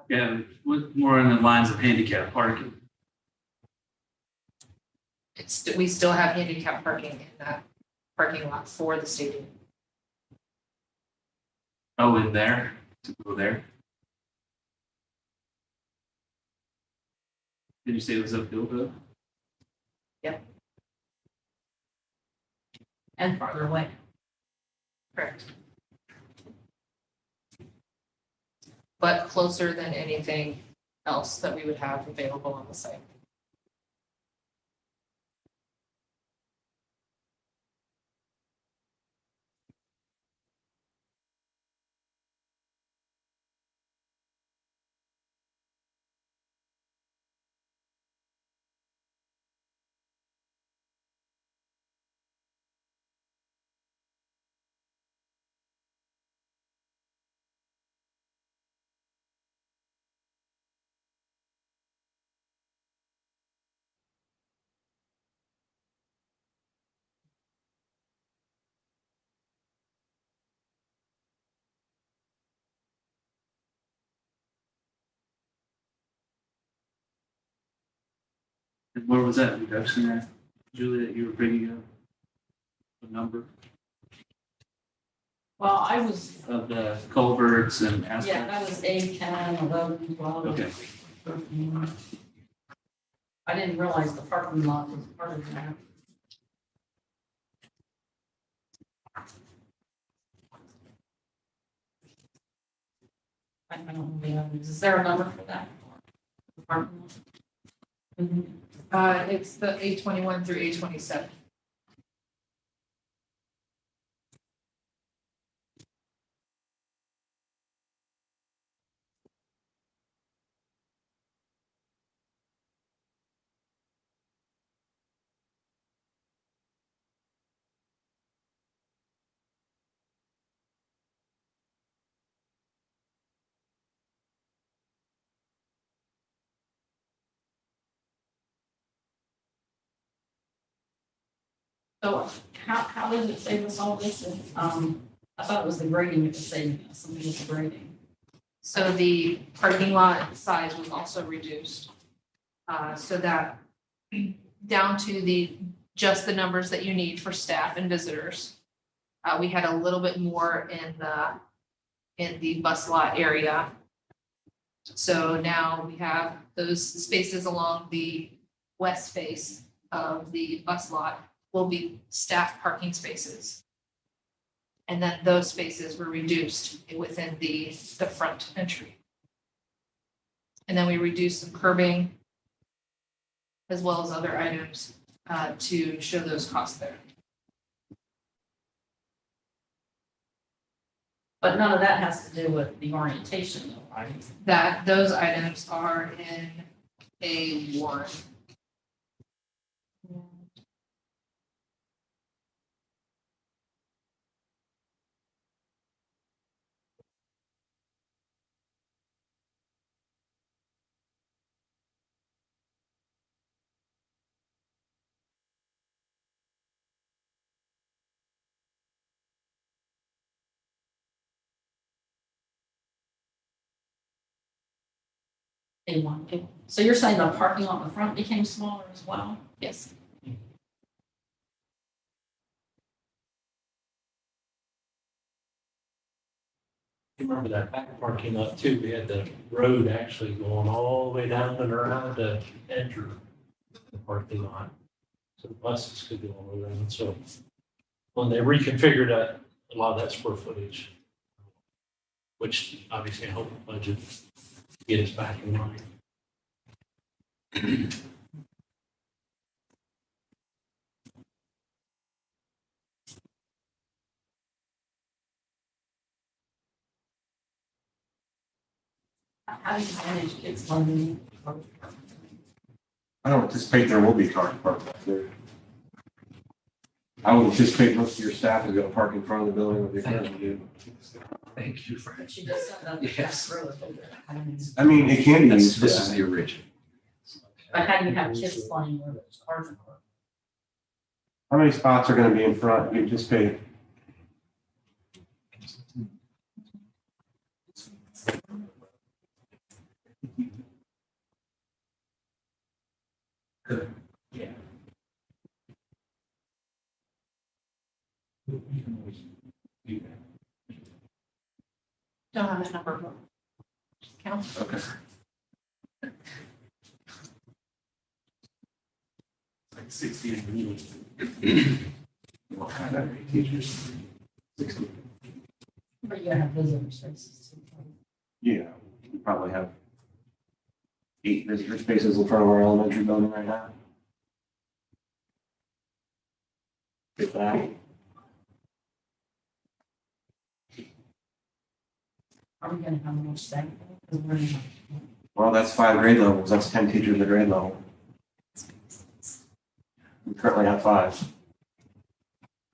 Yeah, with more in the lines of handicap parking. We still have handicap parking in that parking lot for the stadium. Oh, in there, to go there. Did you say it was uphill though? And farther away. Correct. But closer than anything else that we would have available on the site. And where was that reduction at, Julie, that you were bringing up? The number Well, I was, of the culverts and yeah, asphalt? that was 8, 10, 11, 12. Okay. 13. I didn't realize the parking lot was part of that. I don't know, is there a number for that? The parking lot? It's the A21 through A27. So how does it save us all this? I thought it was the grading that was saving us, something with the grading. So the parking lot size was also reduced. So that down to just the numbers that you need for staff and visitors. We had a little bit more in the bus lot area. So now we have those spaces along the west face of the bus lot will be staff parking spaces. And then those spaces were reduced within the front entry. And then we reduced some curbing as well as other items to show those costs there. But none of that has to do with the orientation though, right? Those items are in A1. A1. So you're saying the parking lot in the front became smaller as well? Yes. Remember that back parking lot too, we had the road actually going all the way down and around to enter the parking lot. So the buses could go all around, so when they reconfigured that, a lot of that square footage, which obviously helped the budget, get us back in line. How do you manage kids funding? I don't anticipate there will be cars parked back there. I would anticipate most of your staff is gonna park in front of the building with their cars. Thank you, Fred. She just said that. Yes. I mean, it can be used for This is that. the original. But how do you have kids playing where there's cars are parked? How many spots are gonna be in front? You anticipate? Good. Yeah. You can always do that. Don't have that number. Just count. Okay. Like 60 in the meeting. What kind of teachers? 60. But you're gonna have visitor spaces too. Yeah, we probably have 8 visitor spaces in front of our elementary building right now. If that. Are we gonna have more staff? Because we're gonna- Well, that's 5 grade levels. That's 10 teachers a grade level. We currently have 5.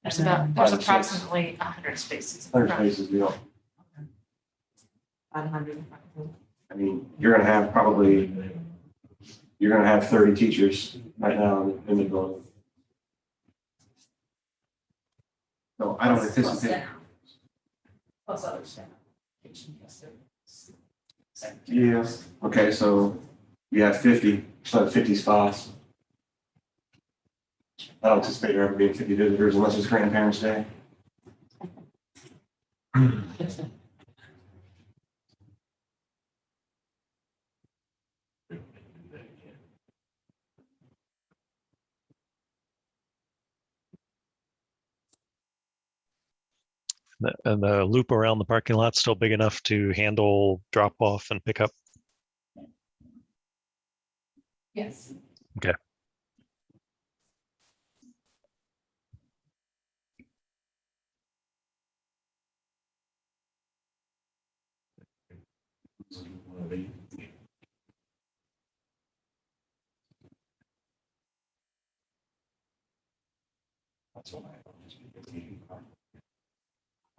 There's And then- there's 5 or 6. approximately 100 spaces. in 100 front. spaces, we don't. About 100. I mean, you're gonna have probably, you're gonna have 30 teachers right now in the building. So I don't Plus anticipate. staff. Plus other staff. Kitchen, yes, there. Yes. Okay, so you have 50, so 50 spots. I don't anticipate there ever being 50 visitors unless it's Grandparents' Day. And the loop around the parking lot's still big enough to handle drop off and pick up. Yes. Okay.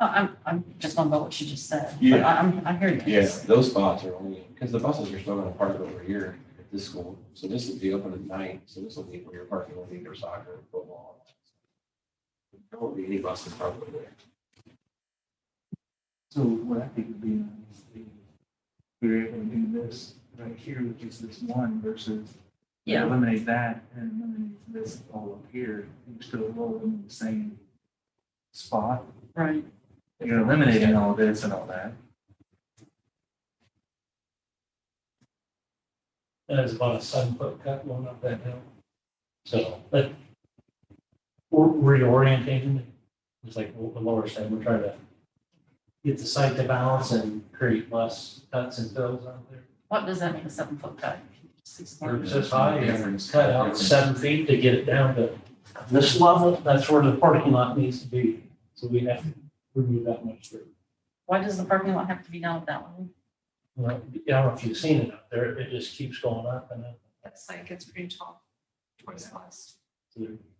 I'm just going by what she just said. But Yeah. I hear you. Yes, those spots are only, because the buses are still gonna park over here at this school. So this will be open at night, so this will be where your parking will be for soccer and football. There won't be any buses parked over there. So what I think would be nice is we're able to do this right here, which is this one versus Yeah. eliminate that and eliminate this all up here. You're still rolling in the same spot. Right. You're eliminating all this and all that. That is about a 7-foot cut going up that hill. So, but we're reorientating it. It's like what Laura said, we're trying to get the site to balance and create less cuts and fills out there. What does that mean, a 7-foot cut? It's this high and cut out 7 feet to get it down to this level. That's where the parking lot needs to be. So we have to remove that much dirt. Why does the parking lot have to be down at that one? Well, I don't know if you've seen it up there, it just keeps going up and up. It's like, it's pretty tall towards the west.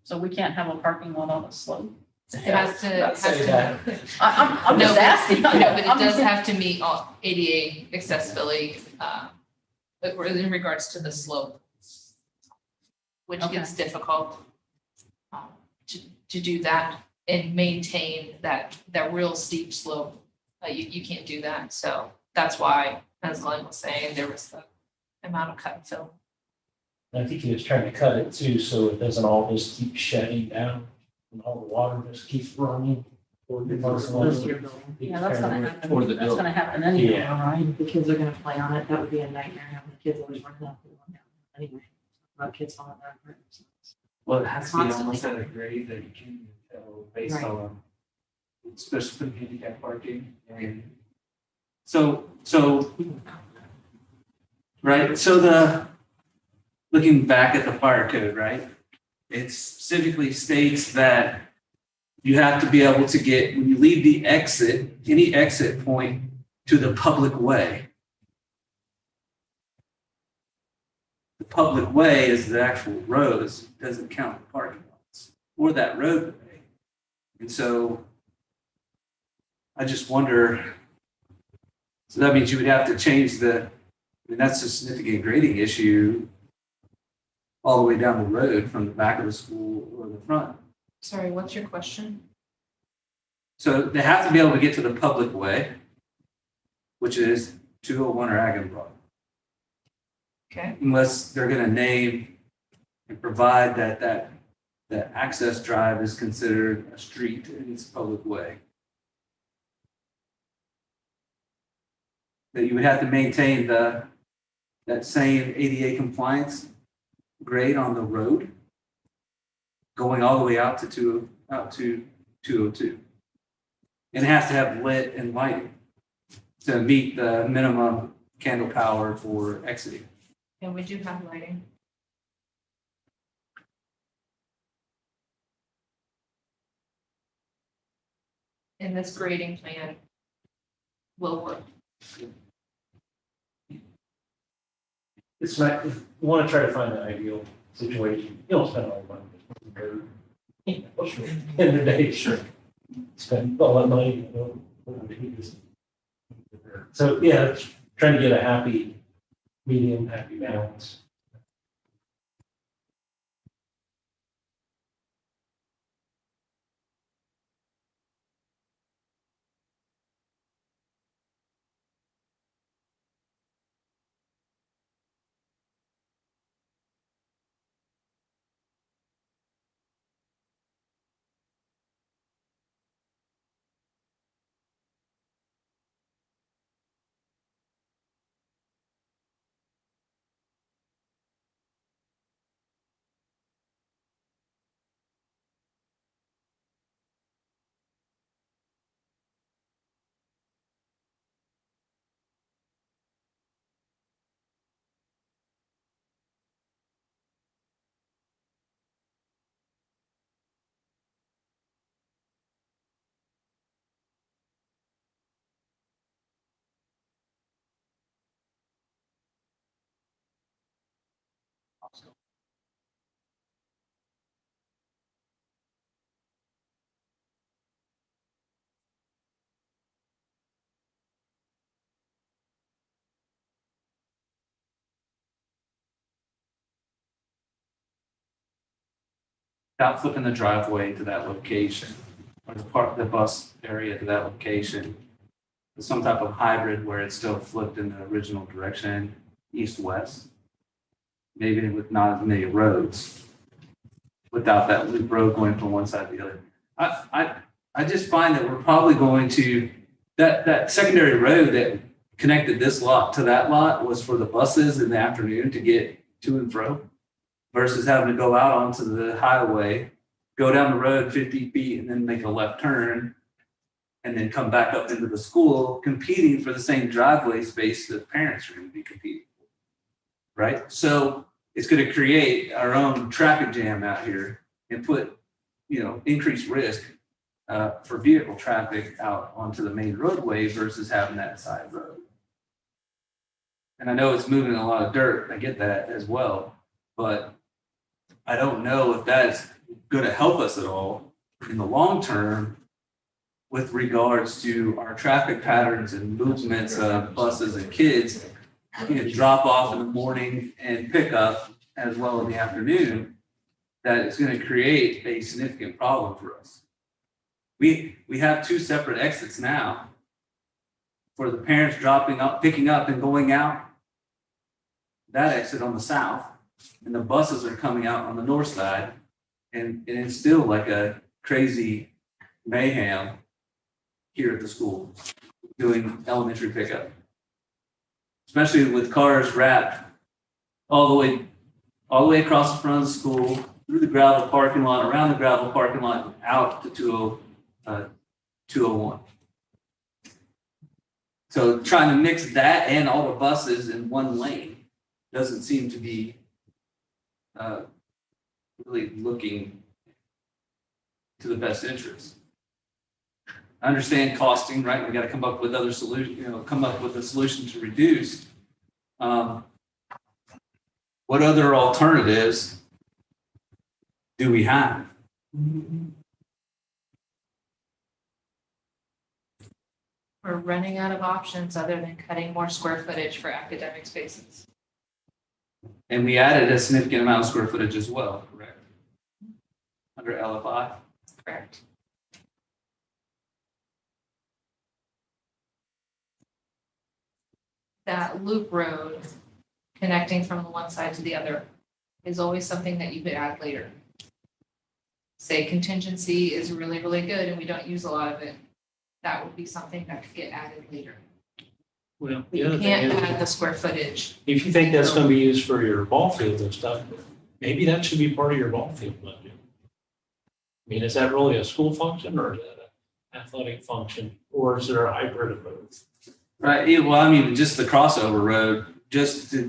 So we can't have a parking lot on a slope? It has Not say to. that. I'm just No, asking. No, but it I'm does just- have to meet all ADA accessibility, but we're in regards to the slope, which gets difficult to do that and maintain that real steep slope. You can't do that. So that's why, as Glenn was saying, there was the amount of cut and fill. And I think he was trying to cut it too, so it doesn't all just keep shedding down and all the water just keeps running. toward the parking lot. Yeah, that's gonna happen. Or the That's gonna happen anyway, Yeah. right? The kids are gonna play on it. That would be a nightmare having the kids always running up and down. Anyway, about kids falling down. Well, it has to be Constantly. almost at a grade that you can tell based Right. on, especially for handicap parking. And so, right, so looking back at the fire code, right? It specifically states that you have to be able to get, when you leave the exit, any exit point to the public way. the public way is the actual roads, doesn't count the parking lots or that roadway. And so I just wonder, so that means you would have to change that's a significant grading issue all the way down the road from the back of the school or the front. Sorry, what's your question? So they have to be able to get to the public way, which is 201 or Ag and Broad. Okay. Unless they're going to name and provide that access drive is considered a street and it's a public way. That you would have to maintain that same ADA compliance grade on the road going all the way out to 202. And it has to have lit and lighting to meet the minimum candle power for exiting. And we do have lighting. And this grading plan will work. It's not, you want to try to find an ideal situation. You don't spend all the money. In the day, sure. Spend all that money, So, yeah, it's trying to get a happy medium, happy balance. Without flipping the driveway to that location or the bus area to that location. Some type of hybrid where it's still flipped in the original direction, east-west. Maybe with not as many roads. Without that loop road going from one side to the other. I just find that we're probably going to, that secondary road that connected this lot to that lot was for the buses in the afternoon to get to and fro. Versus having to go out onto the highway, go down the road 50 feet and then make a left turn and then come back up into the school, competing for the same driveway space that parents are going to be competing for, right? So it's going to create our own traffic jam out here and put, increased risk for vehicle traffic out onto the main roadway versus having that side road. And I know it's moving a lot of dirt, I get that as well, but I don't know if that's going to help us at all in the long term with regards to our traffic patterns and movements of buses and kids, drop off in the morning and pick up as well in the afternoon, that it's going to create a significant problem for us. We have two separate exits now for the parents dropping up, picking up and going out. That exit on the south. And the buses are coming out on the north side, and it's still like a crazy mayhem here at the school doing elementary pickup, especially with cars wrapped all the way across the front of the school, through the gravel parking lot, around the gravel parking lot, out to 201. So trying to mix that and all the buses in one lane doesn't seem to be really looking to the best interest. I understand costing, right? We got to come up with other solutions, come up with a solution to reduce. what other alternatives do we have? We're running out of options other than cutting more square footage for academic spaces. And we added a significant amount of square footage as well, correct? Under LFI? Correct. That loop road connecting from the one side to the other is always something that you could add later. Say contingency is really, really good and we don't use a lot of it. That would be something that could get added later. Well, But the you other thing can't is, add the square footage. if you think that's gonna be used for your ball field and stuff, maybe that should be part of your ball field budget. I mean, is that really a school function or is that an athletic function, or is there a hybrid of both? Right, yeah, well, I mean, just the crossover road,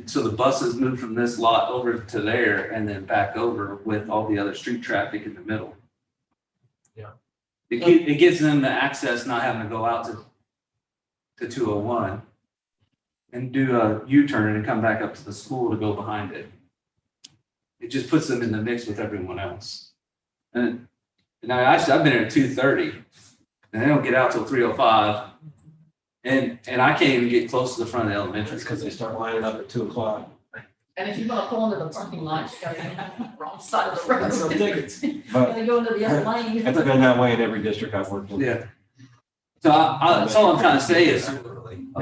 so the buses move from this lot over to there and then back over with all the other street traffic in the middle. Yeah. It gives them the access, not having to go out to 201 and do a U-turn and come back up to the school to go behind it. It just puts them in the mix with everyone else. And now, actually, I've been here at 2:30 and they don't get out till 3:05. And I can't even get close to the front of the elementary. Because they start lining up at 2:00. And if you want to pull into the parking lot, you gotta go on the wrong side of the road. That's some tickets. You But gotta go into the other lane. it's been that way in every district I've worked in. Yeah. So that's all I'm trying to say is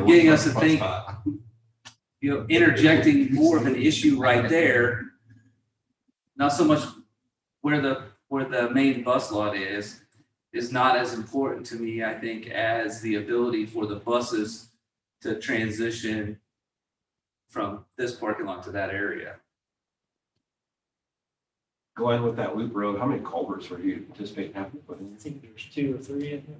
getting us to think, interjecting more of an issue right there. Not so much where the main bus lot is not as important to me, I think, as the ability for the buses to transition from this parking lot to that area. Going with that loop road, how many culverts were you anticipating having to put in? I think there's 2 or 3 in there.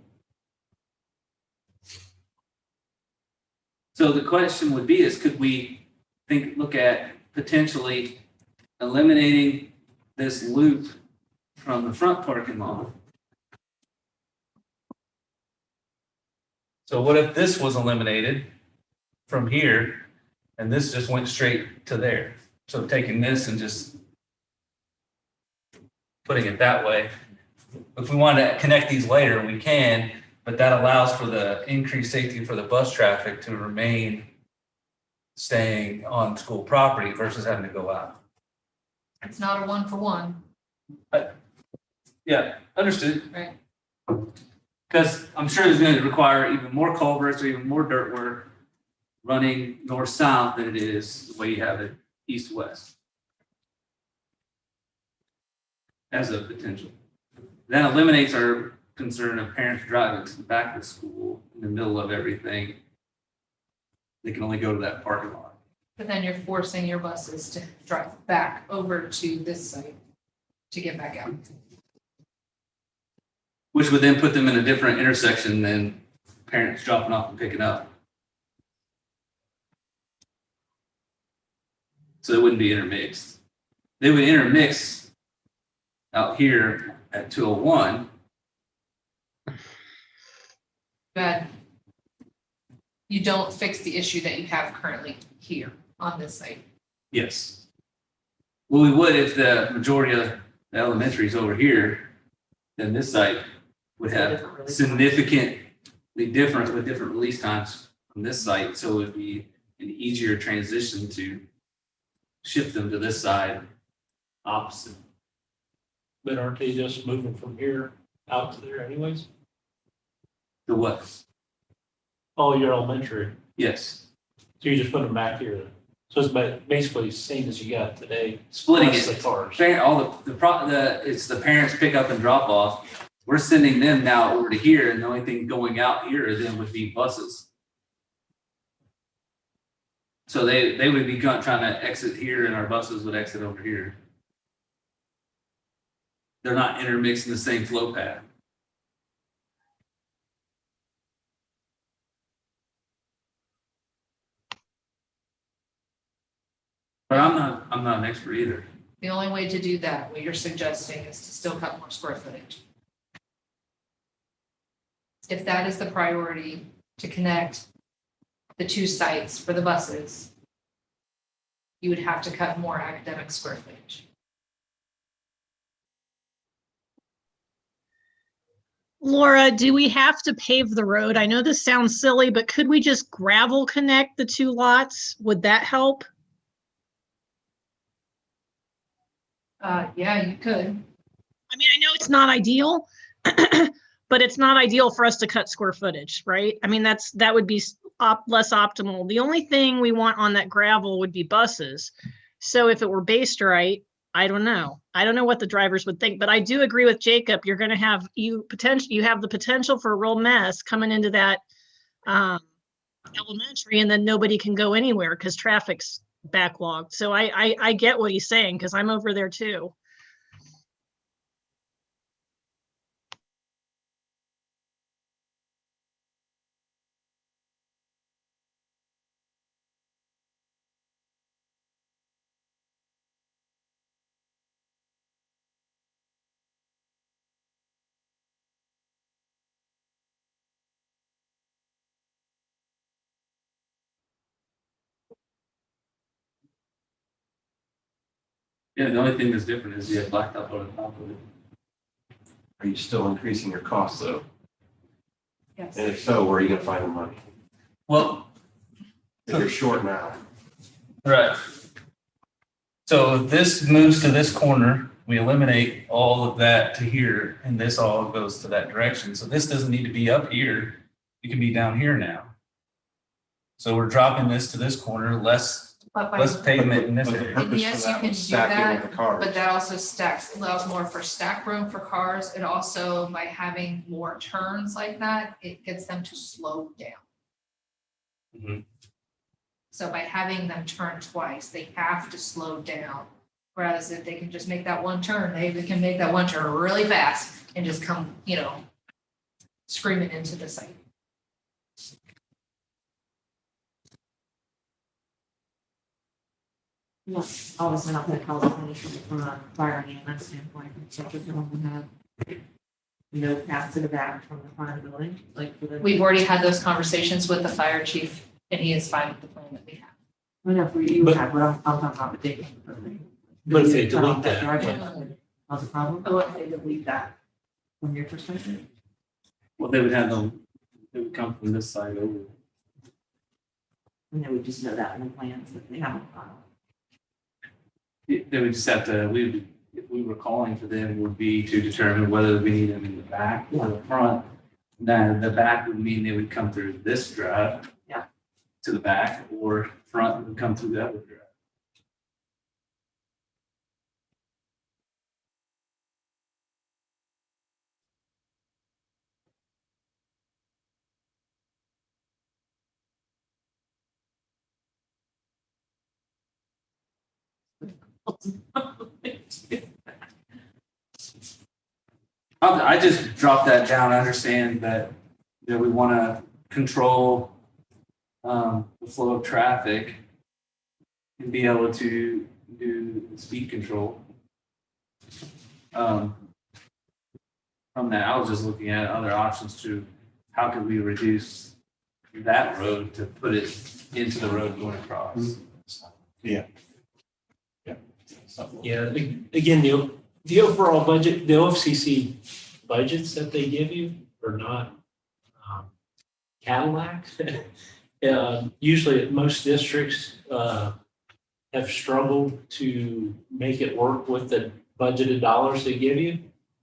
So the question would be could we look at potentially eliminating this loop from the front parking lot? So what if this was eliminated from here and this just went straight to there? So taking this and just putting it that way. If we wanted to connect these later, we can, but that allows for the increased safety for the bus traffic to remain staying on school property versus having to go out. It's not a 1-for-1. Yeah, understood. Right. Because I'm sure it's going to require even more culverts or even more dirt work running north-south than it is the way you have it east-west. As a potential. That eliminates our concern of parents driving to the back of the school in the middle of everything. They can only go to that parking lot. But then you're forcing your buses to drive back over to this site to get back out. Which would then put them in a different intersection than parents dropping off and picking up. So they wouldn't be intermixed. They would intermix out here at 201. But you don't fix the issue that you have currently here on this site. Yes. Well, we would if the majority of the elementary is over here, then this site would have significantly different with different release times from this site. So it would be an easier transition to shift them to this side opposite. But aren't they just moving from here out to there anyways? The what? Oh, you're elementary, Yes. so you just put them back here. So it's basically the same as you got today. Splitting plus it. the cars. All it's the parents pick up and drop off. We're sending them now over to here, and the only thing going out here then would be buses. So they would be trying to exit here, and our buses would exit over here. They're not intermixing the same flow path. But I'm not an expert either. The only way to do that, what you're suggesting, is to still cut more square footage. If that is the priority, to connect the two sites for the buses, you would have to cut more academic square footage. Laura, do we have to pave the road? I know this sounds silly, but could we just gravel connect the two lots? Would that help? Yeah, you could. I mean, I know it's not ideal, but it's not ideal for us to cut square footage, right? I mean, that would be less optimal. The only thing we want on that gravel would be buses. So if it were based right, I don't know. I don't know what the drivers would think, but I do agree with Jacob. You're going to have you have the potential for a real mess coming into that elementary, and then nobody can go anywhere because traffic's backlogged. So I get what he's saying because I'm over there too. Yeah, the only thing that's different is you have blacktop on top of it. Are you still increasing your costs though? Yes. And if so, where are you gonna find the money? Well, If you're short now. right. So if this moves to this corner, we eliminate all of that to here, and this all goes to that direction. So this doesn't need to be up here. It can be down here now. So we're dropping this to this corner, less pavement in this But the area. purpose And for yes, you that can was do stacking that, with the cars. but that also allows more for stack room for cars. It also, by having more turns like that, it gets them to slow down. Mhm. So by having them turn twice, they have to slow down. Whereas if they can just make that one turn, they can make that one turn really fast and just come, screaming into the site. Yes, obviously not gonna cause any trouble from a fire and EMS standpoint, so if you don't have no path to the back from the front of the building, like for the. We've already had those conversations with the fire chief, and he is fine with the plan that we have. Well, no, for you, But- have, but I'm talking about the digging. But if they Cut off delete that, driveway, cause a problem, or if they delete that from your perspective? Well, they would come from this side over. And they would just know that in the plans that they have on file. They would just have to, if we were calling for them, would be to determine whether we need them in the back or the front. Now, the back would mean they would come through this drive. Yeah. To the back, or front would come through the other drive. I just dropped that down. I understand that, we want to control the flow of traffic and be able to do speed control. From that, I was just looking at other options to how could we reduce that road to put it into the road going across. yeah, again, the overall budget, the OFCC budgets that they give you are not Cadillac. Usually most districts have struggled to make it work with the budgeted dollars they give you.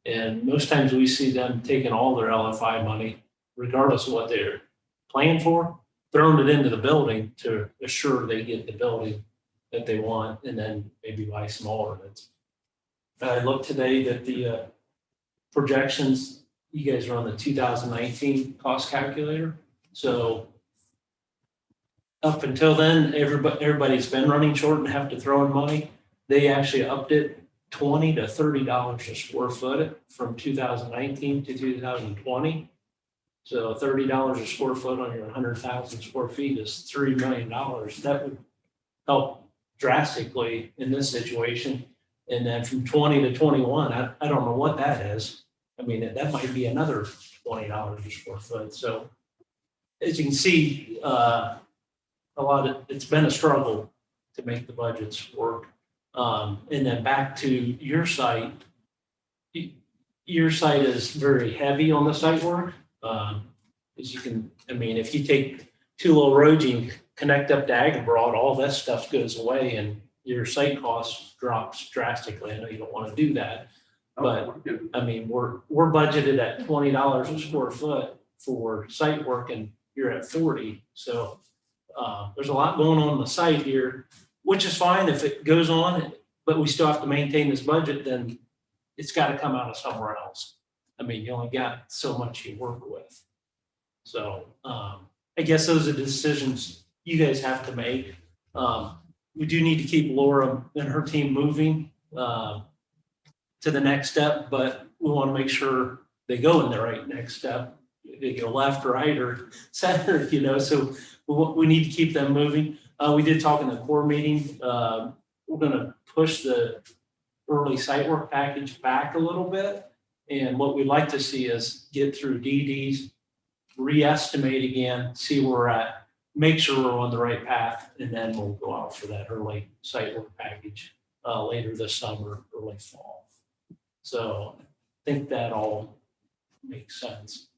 And most times we see them taking all their LFI money, regardless of what they're playing for, throwing it into the building to assure they get the building that they want, and then maybe buy some more of it. I looked today that the projections, you guys are on the 2019 cost calculator. So up until then, everybody's been running short and have to throw in money. They actually upped it $20 to $30 a square foot from 2019 to 2020. So $30 a square foot on your 100,000 square feet is $3 million. That would help drastically in this situation. And then from 20 to 21, I don't know what that is. I mean, that might be another $20 a square foot. So as you can see, it's been a struggle to make the budgets work. And then back to your site. Your site is very heavy on the site work. As you can, I mean, if you take two little roads, you can connect up to Agabroad, all that stuff goes away and your site cost drops drastically. I know you don't want to do that. But I mean, we're budgeted at $20 a square foot for site work and you're at 40. So there's a lot going on the site here, which is fine if it goes on, but we still have to maintain this budget, then it's got to come out of somewhere else. I mean, you only got so much you work with. So I guess those are decisions you guys have to make. We do need to keep Laura and her team moving to the next step, but we want to make sure they go in the right next step. They go left, right, or center, you know, so we need to keep them moving. We did talk in the core meeting. We're going to push the early site work package back a little bit. And what we'd like to see is get through DDs, re-estimate again, see where we're at, make sure we're on the right path, and then we'll go out for that early site work package later this summer, early fall. So I think that all makes sense.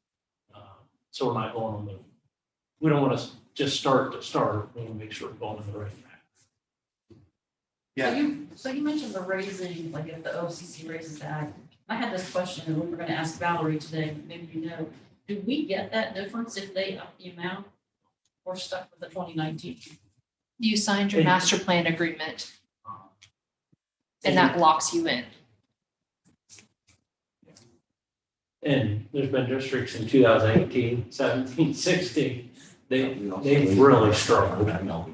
So we're not going on the, we don't want to just start to start. We want to make sure we're going in the right path. So you mentioned the raising, like if the OCC raises that. I had this question and we were going to ask Valerie today, maybe you know, do we get that difference if they up the amount? Or stuck with the 2019? You signed your master plan agreement and that locks you in. And there's been districts in 2018, 17, 16, they've really struggled.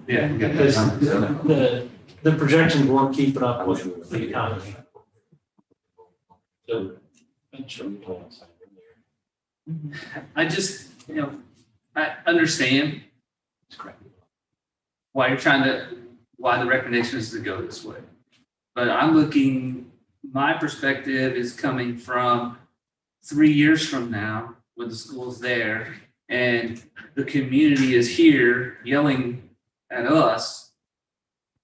Yeah. Because the projections weren't keeping up with the economy. So, I just, you know, I understand why you're trying to, why the recommendation is to go this way. But I'm looking, my perspective is coming from 3 years from now, when the school's there and the community is here yelling at us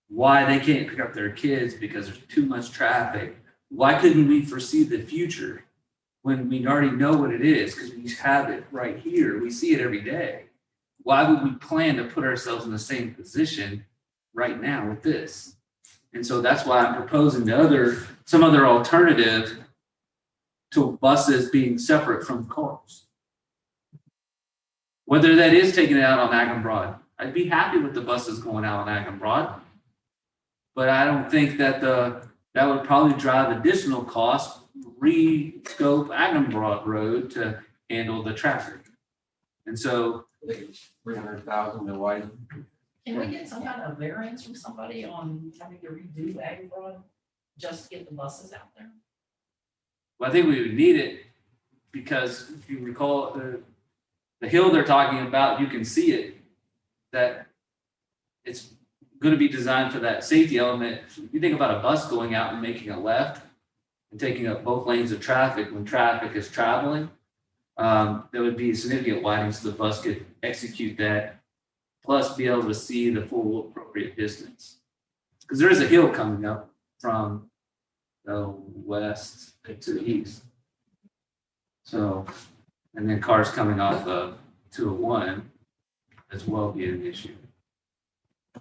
why they can't pick up their kids because there's too much traffic. Why couldn't we foresee the future when we already know what it is? Because we have it right here. We see it every day. Why would we plan to put ourselves in the same position right now with this? And so that's why I'm proposing some other alternative to buses being separate from cars. Whether that is taking it out on Ag and Broad. I'd be happy with the buses going out on Ag and Broad. But I don't think that that would probably drive additional costs, re-scope Ag and Broad Road to handle the traffic. And so 300,000 to widen. Can we get some kind of variance from somebody on having to redo Ag Broad just to get the buses out there? well, I think we would need it because if you recall the hill they're talking about, you can see it, that it's going to be designed for that safety element. If you think about a bus going out and making a left and taking up both lanes of traffic when traffic is traveling, there would be significant widening so the bus could execute that, plus be able to see the full appropriate distance. Because there is a hill coming up from the west to the east. So, and then cars coming off of 201 as well be an issue. I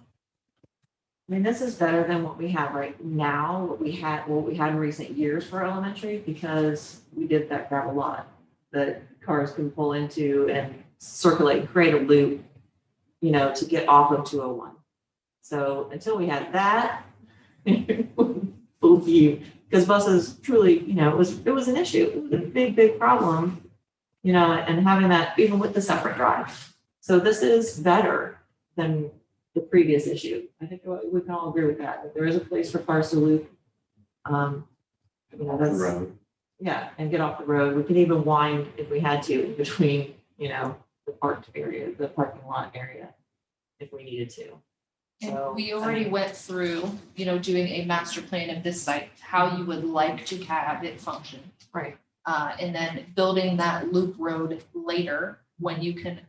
mean, this is better than what we have right now, what we had in recent years for elementary, because we did that gravel lot that cars can pull into and circulate and create a loop, you know, to get off of 201. So until we had that, because buses truly, you know, it was an issue. It was a big problem, you know, and having that even with the separate drive. So this is better than the previous issue. I think we can all agree with that there is a place for cars to loop. You know, that's, road. yeah, and get off the road. We could even wind if we had to in between, you know, the parked area, the parking lot area, if we needed to. So, And we already went through, you know, doing a master plan of this site, how you would like to have it function. right. And then building that loop road later when you can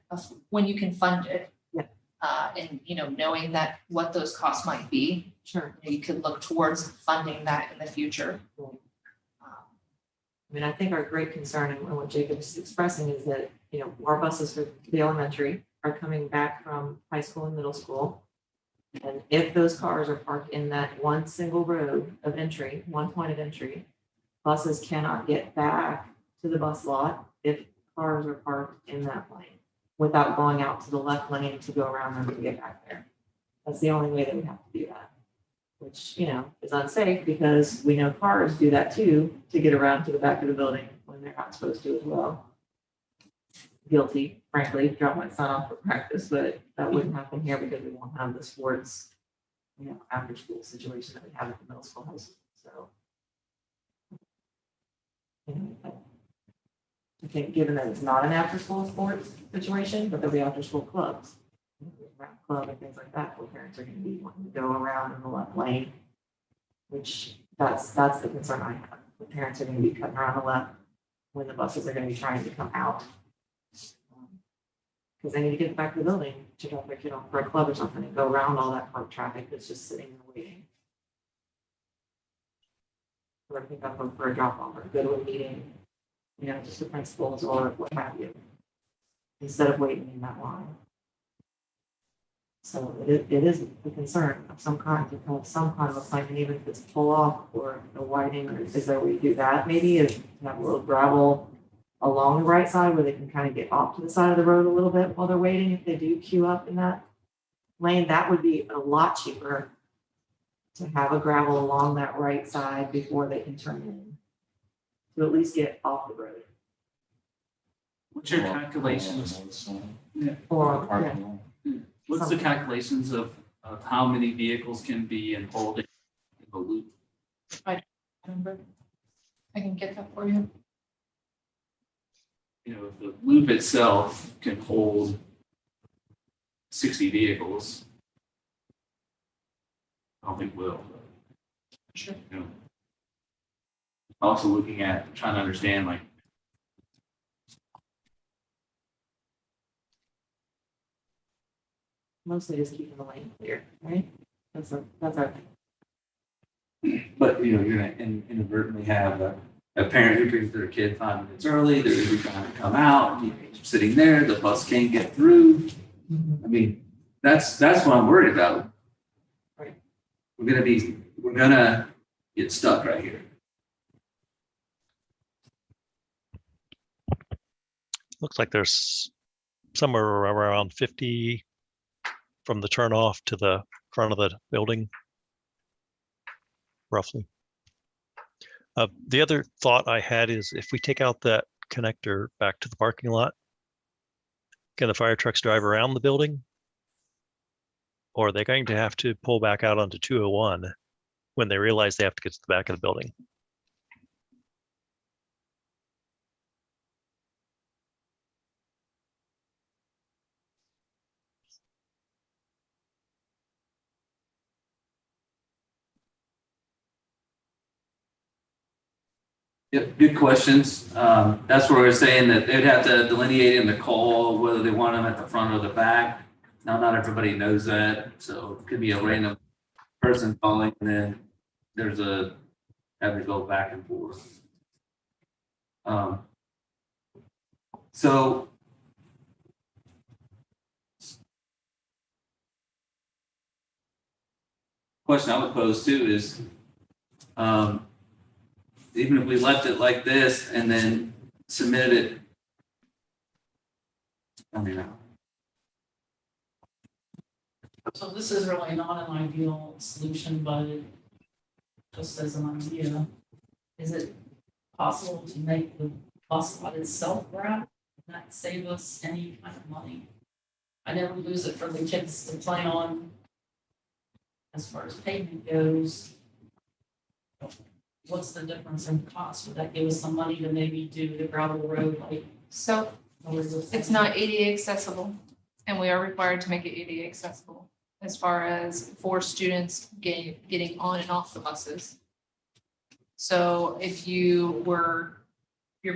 fund it. Yeah. And, knowing that what those costs might be, Sure. you could look towards funding that in the future. I mean, I think our great concern and what Jacob is expressing is that, our buses for the elementary are coming back from high school and middle school. And if those cars are parked in that one single road of entry, one point of entry, buses cannot get back to the bus lot if cars are parked in that lane without going out to the left lane to go around them to get back there. That's the only way that we have to do that, which, is unsafe because we know cars do that too, to get around to the back of the building when they're not supposed to as well. Guilty, frankly, drop my son off for practice, but that wouldn't happen here because we won't have the sports, after school situation that we have at the middle school, high school, so. I think given that it's not an after-school sports situation, but there'll be after-school clubs. Rap club and things like that, where parents are gonna be wanting to go around in the left lane. Which that's the concern I have. The parents are gonna be cutting around the left when the buses are gonna be trying to come out. Because they need to get back to the building to drop their kid off for a club or something and go around all that park traffic that's just sitting there waiting. Or pick up them for a drop off or go to a meeting, just the principals or what have you. Instead of waiting in that line. So it is a concern of some kind to have some kind of a plan, and even if it's pull off or a widening, or is there a way to do that? Maybe is have a little gravel along the right side where they can kind of get off to the side of the road a little bit while they're waiting. If they do queue up in that lane, that would be a lot cheaper to have a gravel along that right side before they can turn in, to at least get off the road. What's your calculations? Or, yeah. Parking lot. What's the calculations of how many vehicles can be enrolled in the loop? Remember? I can get that for you. If the loop itself can hold 60 vehicles, I don't think it will. Sure. Also looking at, trying to understand, like, Mostly just keeping the lane clear, right? That's our thing. but you're gonna inadvertently have a parent who brings their kid 5 minutes early, they're gonna be trying to come out, sitting there, the bus can't get through. I mean, that's what I'm worried about. Right. We're gonna get stuck right here. Looks like there's somewhere around 50 from the turnoff to the front of the building, roughly. The other thought I had is if we take out that connector back to the parking lot, can the fire trucks drive around the building? Or are they going to have to pull back out onto 201 when they realize they have to get to the back of the building? Yep, good questions. That's where we're saying that they'd have to delineate in the call whether they want them at the front or the back. Now, not everybody knows that, so it could be a random person calling, and then there's have to go back and forth. So question I would pose too is, even if we left it like this and then submitted it, I mean, So this is really not an ideal solution, but just as an idea, is it possible to make the bus lot itself gravel? And that save us any kind of money? I never lose it for the kids to play on. As far as pavement goes, what's the difference in cost? Would that give us some money to maybe do the gravel road like? So it's not ADA accessible, and we are required to make it ADA accessible as far as for students getting on and off the buses. So if your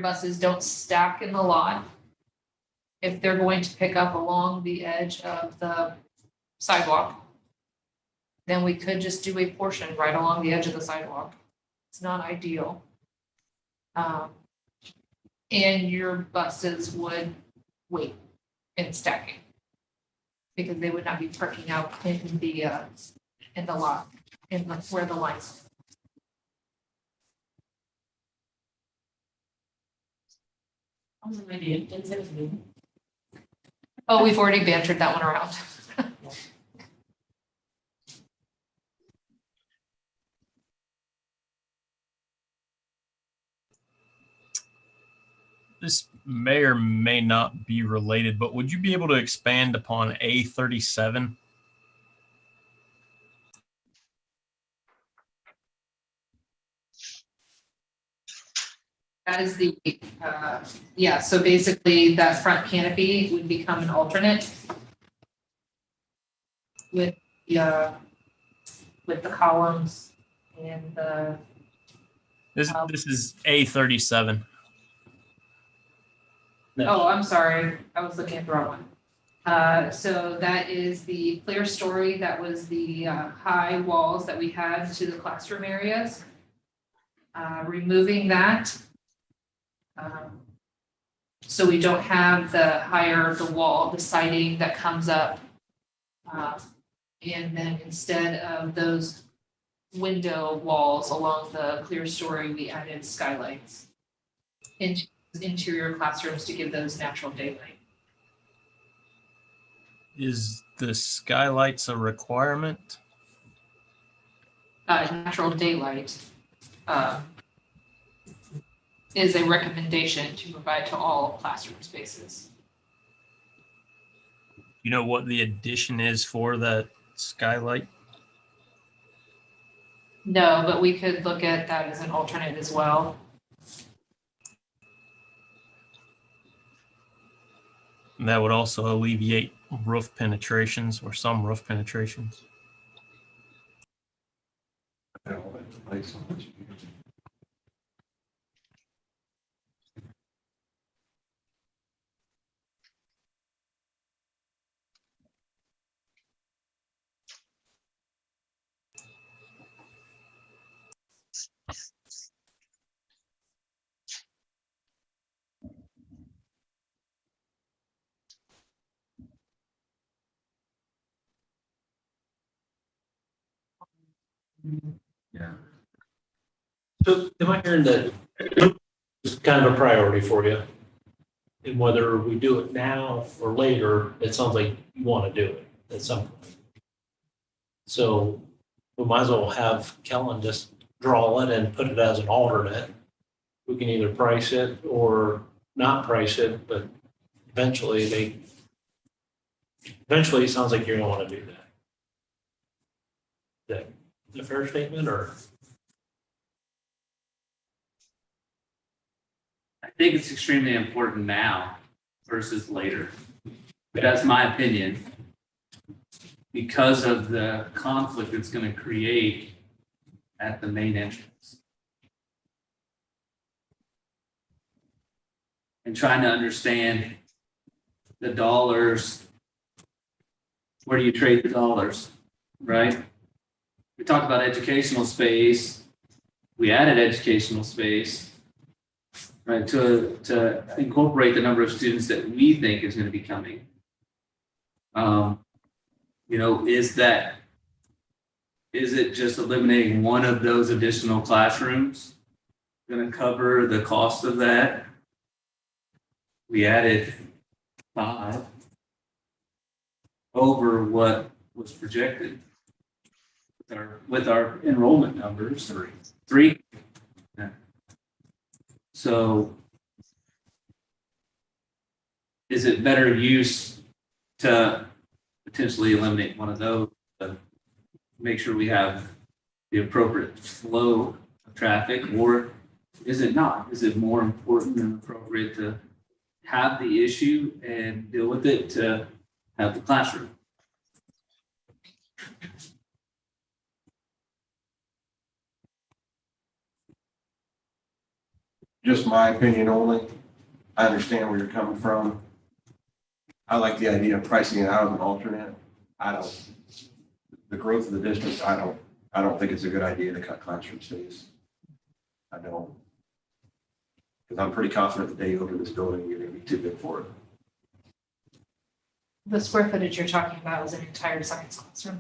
buses don't stack in the lot, if they're going to pick up along the edge of the sidewalk, then we could just do a portion right along the edge of the sidewalk. It's not ideal. And your buses would wait in stacking. Because they would not be parking out in the lot, where the lines. Oh, we've already bantered that one around. This may or may not be related, but would you be able to expand upon A37? That is the, yeah, so basically that front canopy would become an alternate with the columns and the, This is A37. oh, I'm sorry, I was looking at the wrong one. So that is the clear story, that was the high walls that we had to the classroom areas. Removing that. So we don't have the wall, the siding that comes up. And then instead of those window walls along the clear story, we added skylights into interior classrooms to give those natural daylight. Is the skylights a requirement? Natural daylight is a recommendation to provide to all classroom spaces. You know what the addition is for that skylight? No, but we could look at that as an alternate as well. And that would also alleviate roof penetrations or some roof penetrations. Yeah. So am I hearing that it's kind of a priority for you? And whether we do it now or later, it sounds like you want to do it at some point. So we might as well have Kellen just draw it and put it as an alternate. We can either price it or not price it, but eventually it sounds like you're gonna want to do that. Is that a fair statement or? I think it's extremely important now versus later. But that's my opinion. Because of the conflict it's going to create at the main entrance. And trying to understand the dollars. Where do you trade the dollars, right? We talked about educational space. We added educational space. Right, to incorporate the number of students that we think is going to be coming. Is it just eliminating one of those additional classrooms going to cover the cost of that? We added 5 over what was projected with our enrollment numbers. 3. Yeah. So is it better use to potentially eliminate one of those to make sure we have the appropriate flow of traffic, or is it not? Is it more important and appropriate to have the issue and deal with it to have the classroom? Just my opinion only. I understand where you're coming from. I like the idea of pricing it out as an alternate. the growth of the district, I don't think it's a good idea to cut classroom space. I don't. Because I'm pretty confident the day you open this building, you're gonna be too big for it. The square footage you're talking about is an entire science classroom.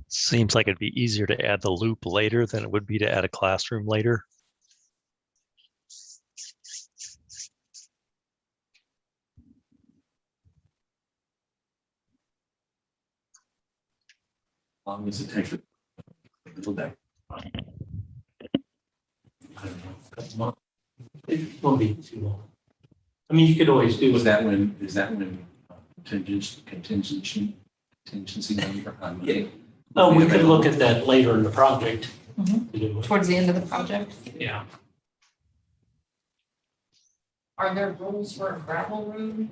Seems like it'd be easier to add the loop later than it would be to add a classroom later. Long as it takes a little day. I don't know, a couple months. It won't be too long. I mean, you could always do Is that. that when contingency number? Yeah. Oh, we could look at that later in the project. Mhm. To do it. Towards the end of the project. Yeah. Are there rules for a gravel room?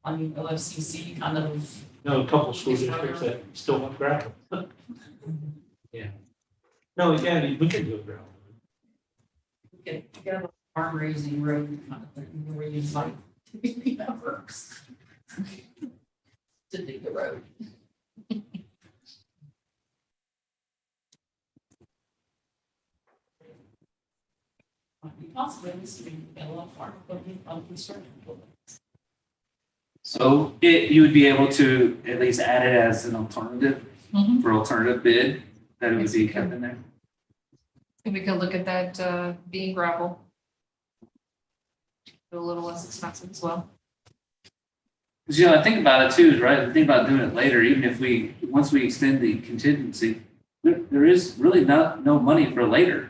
I mean, OFCC kind of, No, a couple school districts that still want gravel. Yeah. No, yeah, we could do a gravel. you get a farm raising road kind of thing, where you like, that works. To dig the road. Might be possible, this would be a lot farm, but unconstructed buildings. So you would be able to at least add it as an alternative Mhm. for alternative bid, that it would be kept in there. And we could look at that being gravel. A little less expensive as well. Because, I think about it too, right? Think about doing it later, even if once we extend the contingency, there is really no money for later,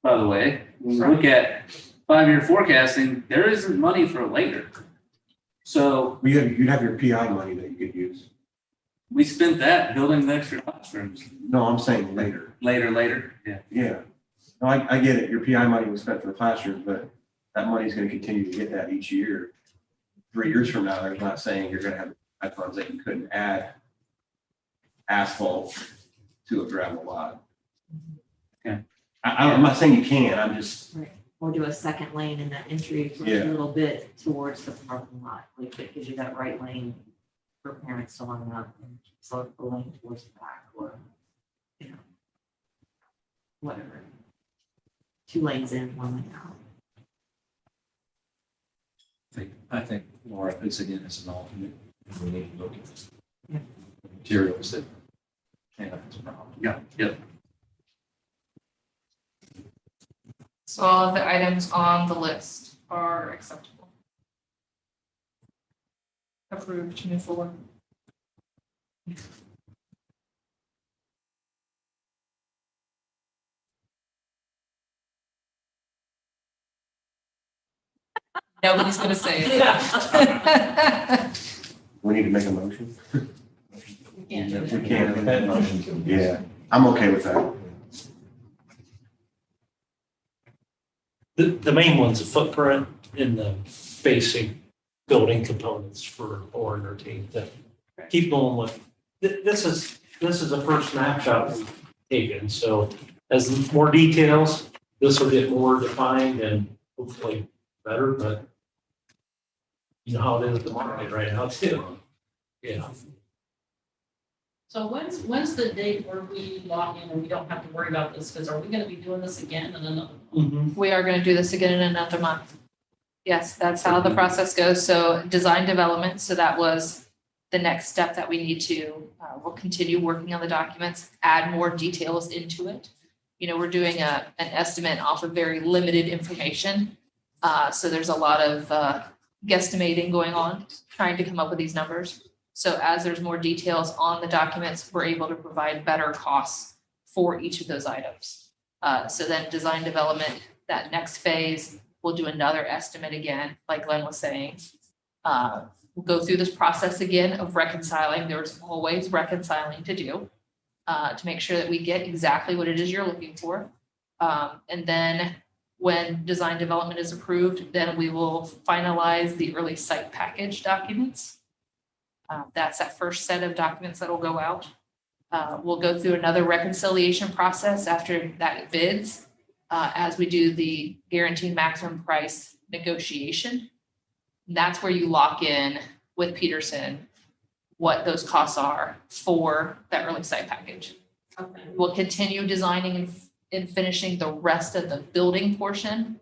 by the way. When we look at 5-year forecasting, there isn't money for later. So You'd have your PI money that you could use. we spent that building the extra classrooms No, I'm saying later. later, yeah. Yeah. No, I get it. Your PI money was spent for the classrooms, but that money's gonna continue to get that each year. 3 years from now, there's not saying you're gonna have funds that you couldn't add asphalt to a gravel lot. Okay. I'm not saying you can, I'm just, Right. Or do a second lane in that entry for Yeah. a little bit towards the parking lot, like it gives you that right lane for parents to line up and so the lane towards the back or, whatever. 2 lanes in, 1 lane out. I think, Laura, this again is an alternate, and we need to look at this. Yeah. Materials that, it's a problem. Yep. So all of the items on the list are acceptable. Approved to move forward. Nobody's gonna say it. we need to make a motion. We can't do We that. can't. Yeah, I'm okay with that. The main one's a footprint and the basic building components for Lauren or team to keep going with. This is the first snapshot we've taken, so as more details, this will get more defined and hopefully better, but you know how it is at the market right now too. Yeah. So when's the date where we lock in and we don't have to worry about this? Because are we gonna be doing this again in another? We are gonna do this again in another month. Yes, that's how the process goes. So design development, so that was the next step that we need to, we'll continue working on the documents, add more details into it. We're doing an estimate off of very limited information. So there's a lot of guesstimating going on, trying to come up with these numbers. So as there's more details on the documents, we're able to provide better costs for each of those items. So then design development, that next phase, we'll do another estimate again, like Glenn was saying. We'll go through this process again of reconciling. There's always reconciling to do to make sure that we get exactly what it is you're looking for. And then when design development is approved, then we will finalize the early site package documents. That's that first set of documents that will go out. We'll go through another reconciliation process after that bids, as we do the guaranteed maximum price negotiation. That's where you lock in with Peterson what those costs are for that early site package. Okay. We'll continue designing and finishing the rest of the building portion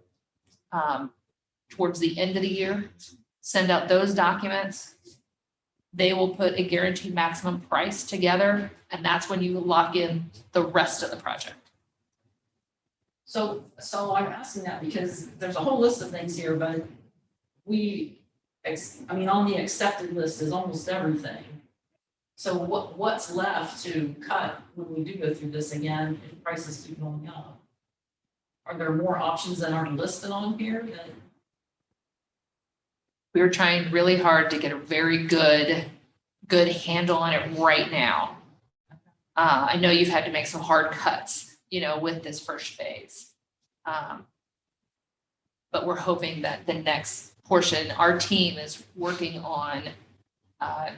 towards the end of the year. Send out those documents. They will put a guaranteed maximum price together, and that's when you lock in the rest of the project. So I'm asking that because there's a whole list of things here, but on the accepted list is almost everything. So what's left to cut when we do go through this again, if prices keep going up? Are there more options that aren't listed on here that? We're trying really hard to get a very good handle on it right now. I know you've had to make some hard cuts, with this first phase. But we're hoping that the next portion, our team is working on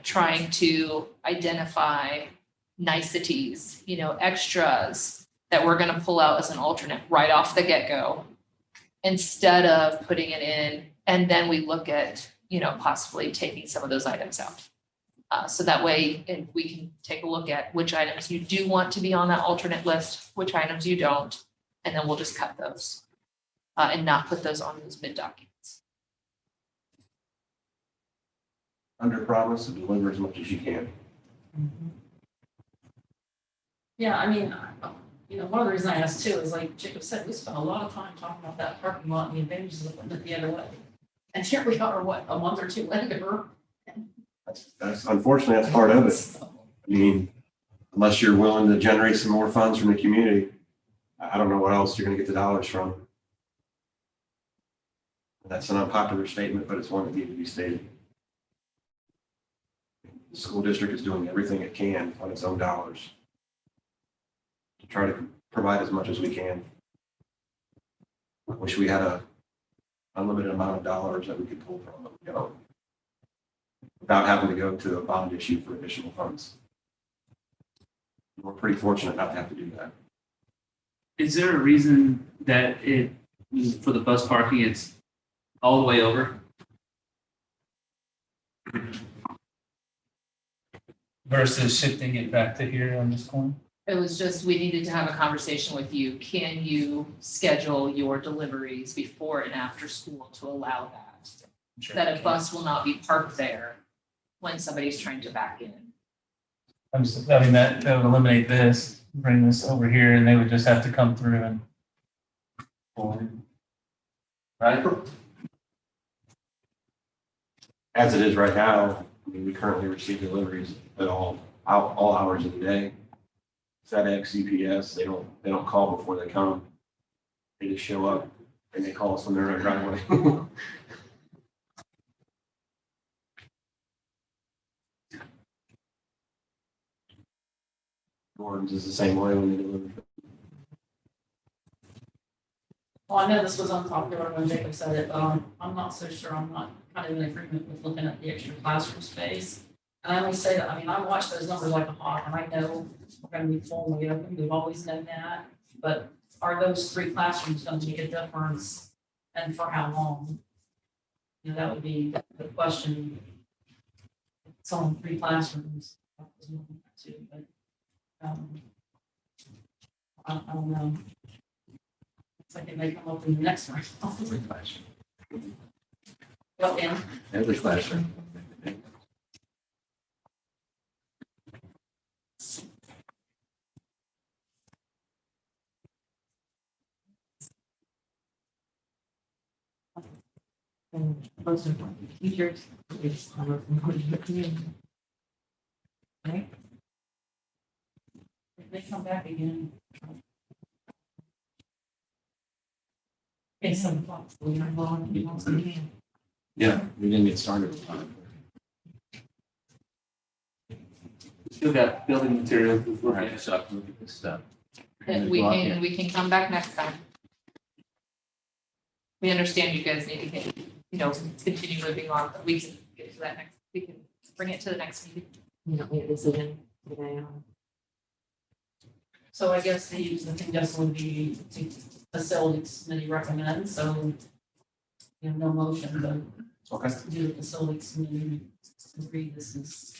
trying to identify niceties, extras that we're going to pull out as an alternate right off the get-go, instead of putting it in. And then we look at, possibly taking some of those items out. So that way we can take a look at which items you do want to be on that alternate list, which items you don't, and then we'll just cut those and not put those on those bid documents. Under promise and deliver as much as you can. Yeah, one of the reasons I asked too is like Jacob said, we spent a lot of time talking about that parking lot and the advantages of putting it the other way. And here we are, a month or two later. That's unfortunately, that's part of it. Unless you're willing to generate some more funds from the community, I don't know what else you're gonna get the dollars from. That's an unpopular statement, but it's one that needs to be stated. The school district is doing everything it can on its own dollars to try to provide as much as we can. I wish we had a unlimited amount of dollars that we could pull from, without having to go to a bond issue for additional funds. We're pretty fortunate not to have to do that. Is there a reason that for the bus parking, it's all the way over? Versus shifting it back to here on this corner? It was just, we needed to have a conversation with you. Can you schedule your deliveries before and after school to allow that? Sure. That a bus will not be parked there when somebody's trying to back in. That would eliminate this, bring this over here, and they would just have to come through and forward. Right? As it is right now, we currently receive deliveries at all hours of the day. FedEx, UPS, they don't call before they come. They just show up and they call us when they're in our driveway. Gordon's is the same way when they deliver. Well, I know this was unpopular when Jacob said it, but I'm not so sure. I'm not kind of in agreement with looking at the extra classroom space. And I only say that, I watch those numbers like a hawk, and I know we're going to be full when we open. We've always known that. But are those 3 classrooms going to make a difference, and for how long? That would be the question. It's only 3 classrooms. But I don't know. It's like it may come up in the next one. Every classroom. Well, yeah. Every classroom. And most important, teachers, it's the most important for the community. Right? If they come back again. Okay, 7 o'clock. We are involved in most of the game. Yeah, we didn't get started. Still got building materials before. Right, so I can look at this stuff. And we can come back next time. We understand you guys need to get, continue moving on, but we can get to that we can bring it to the next meeting. We don't need a decision today on So I guess the thing just would be to facilities committee recommends, so you have no motion, but Okay. do the facilities committee agree this is.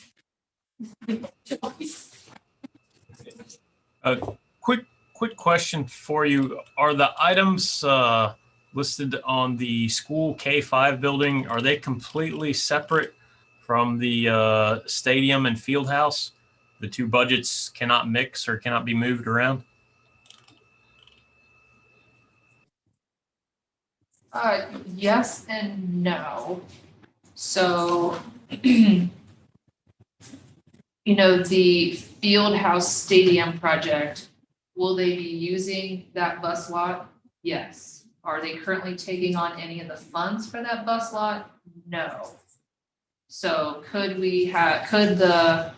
Quick question for you. Are the items listed on the school K-5 building, are they completely separate from the stadium and field house? The two budgets cannot mix or cannot be moved around? Yes and no. So, you know, the field house stadium project, will they be using that bus lot? Yes. Are they currently taking on any of the funds for that bus lot? No. So could the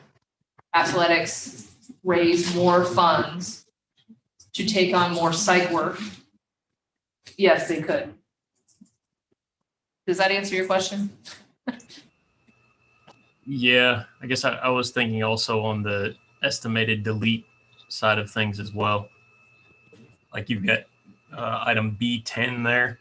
athletics raise more funds to take on more site work? Yes, they could. Does that answer your question? Yeah, I guess I was thinking also on the estimated delete side of things as well. Like you've got item B10 there.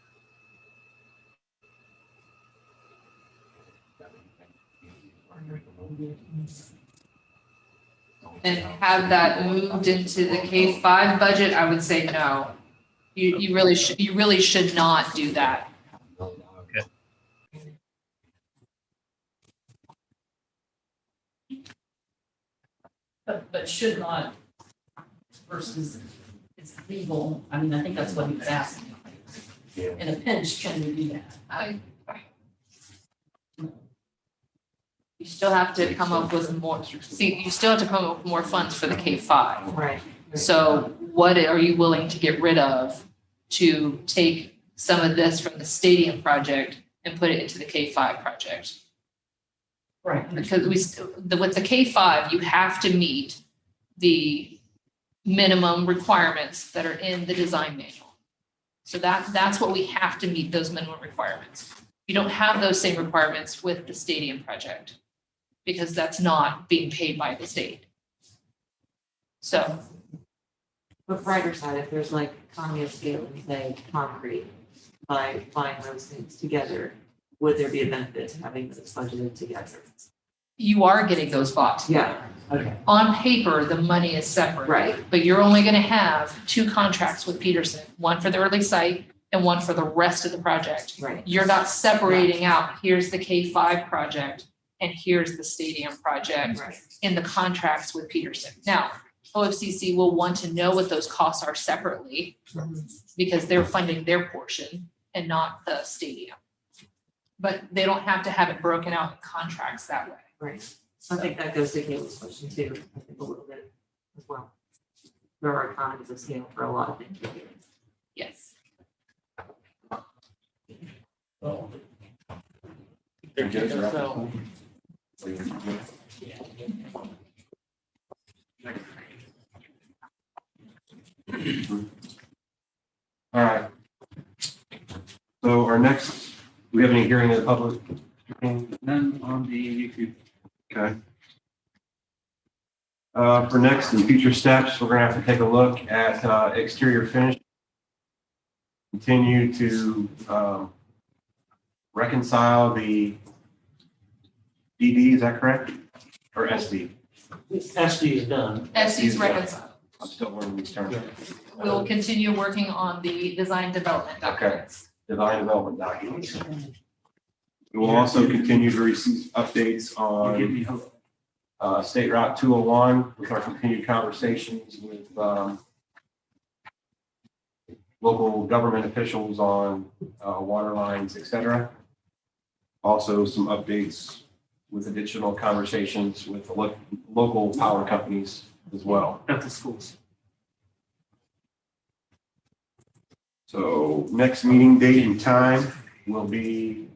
And have that moved into the K-5 budget? I would say no. You really should not do that. Okay. But should not versus it's legal, I mean, I think that's what he was asking. In a pinch, can we do that? You still have to come up with more, you still have to come up with more funds for the K-5. Right. So what are you willing to get rid of to take some of this from the stadium project and put it into the K-5 project? Right. Because with the K-5, you have to meet the minimum requirements that are in the design manual. So that's what we have to meet, those minimum requirements. You don't have those same requirements with the stadium project because that's not being paid by the state. So. But brighter side, if there's like economy of scale and say concrete, by applying those things together, would there be a benefit to having those budgeted together? You are getting those bought together. Yeah, okay. On paper, the money is separate. Right. But you're only going to have 2 contracts with Peterson, one for the early site and one for the rest of the project. Right. You're not separating out, here's the K-5 project and here's the stadium project Right. in the contracts with Peterson. Now, OFCC will want to know what those costs are separately because they're funding their portion and not the stadium. But they don't have to have it broken out in contracts that way. Right. I think that goes to Caleb's question too, I think a little bit as well. There are economies of scale for a lot of things. Yes. All right. So our next, do we have any hearing in the public? None on the YouTube. Okay. For next and future steps, we're gonna have to take a look at exterior finish. Continue to reconcile the DD, is that correct? Or SD? SD is done. SC's reconciled. I'm still learning these terms. We will continue working on the design development documents. Design development documents. We will also continue to receive updates Give on me hope. State Route 201 with our continued conversations with local government officials on water lines, et cetera. Also, some updates with additional conversations with the local power companies as well. At the schools. So next meeting date and time will be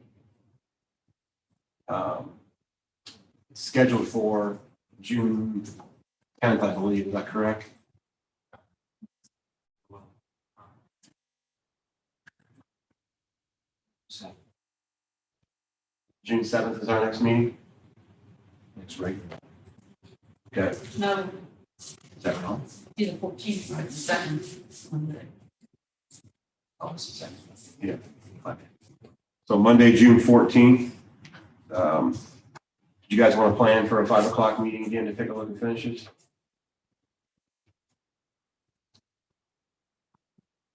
scheduled for June 10th, I believe. Is that correct? June 7th is our next meeting? Next regular. Okay. No, Is that wrong? Either 14th or the second Monday. Oh, it's the second. Yeah. So Monday, June 14th. Do you guys want to plan for a 5 o'clock meeting again to take a look at finishes?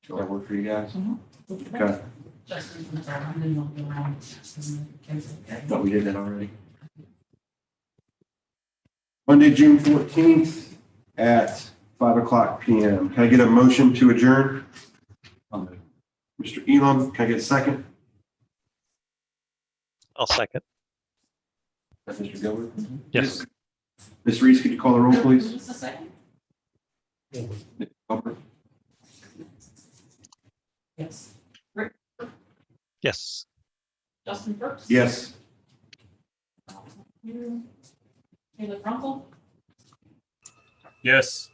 Does that work for you guys? Okay. Justin, I'm going to go around. Thought we did that already. Monday, June 14th at 5 o'clock PM. Can I get a motion to adjourn? Mr. Elam, can I get a second? I'll second. That's Mr. Gilbert. Yes. Ms. Reese, could you call the roll, please? Just a second? Mr. Gilbert? Yes. Yes. Justin Brooks? Yes. Taylor Runkle? Yes.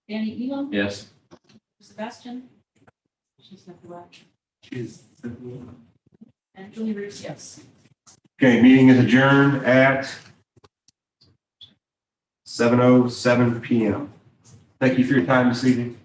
Danny Elam? Yes. Sebastian? She's not the right. She's. And Julie Reese, yes. Okay, meeting is adjourned at 7:07 PM. Thank you for your time this evening.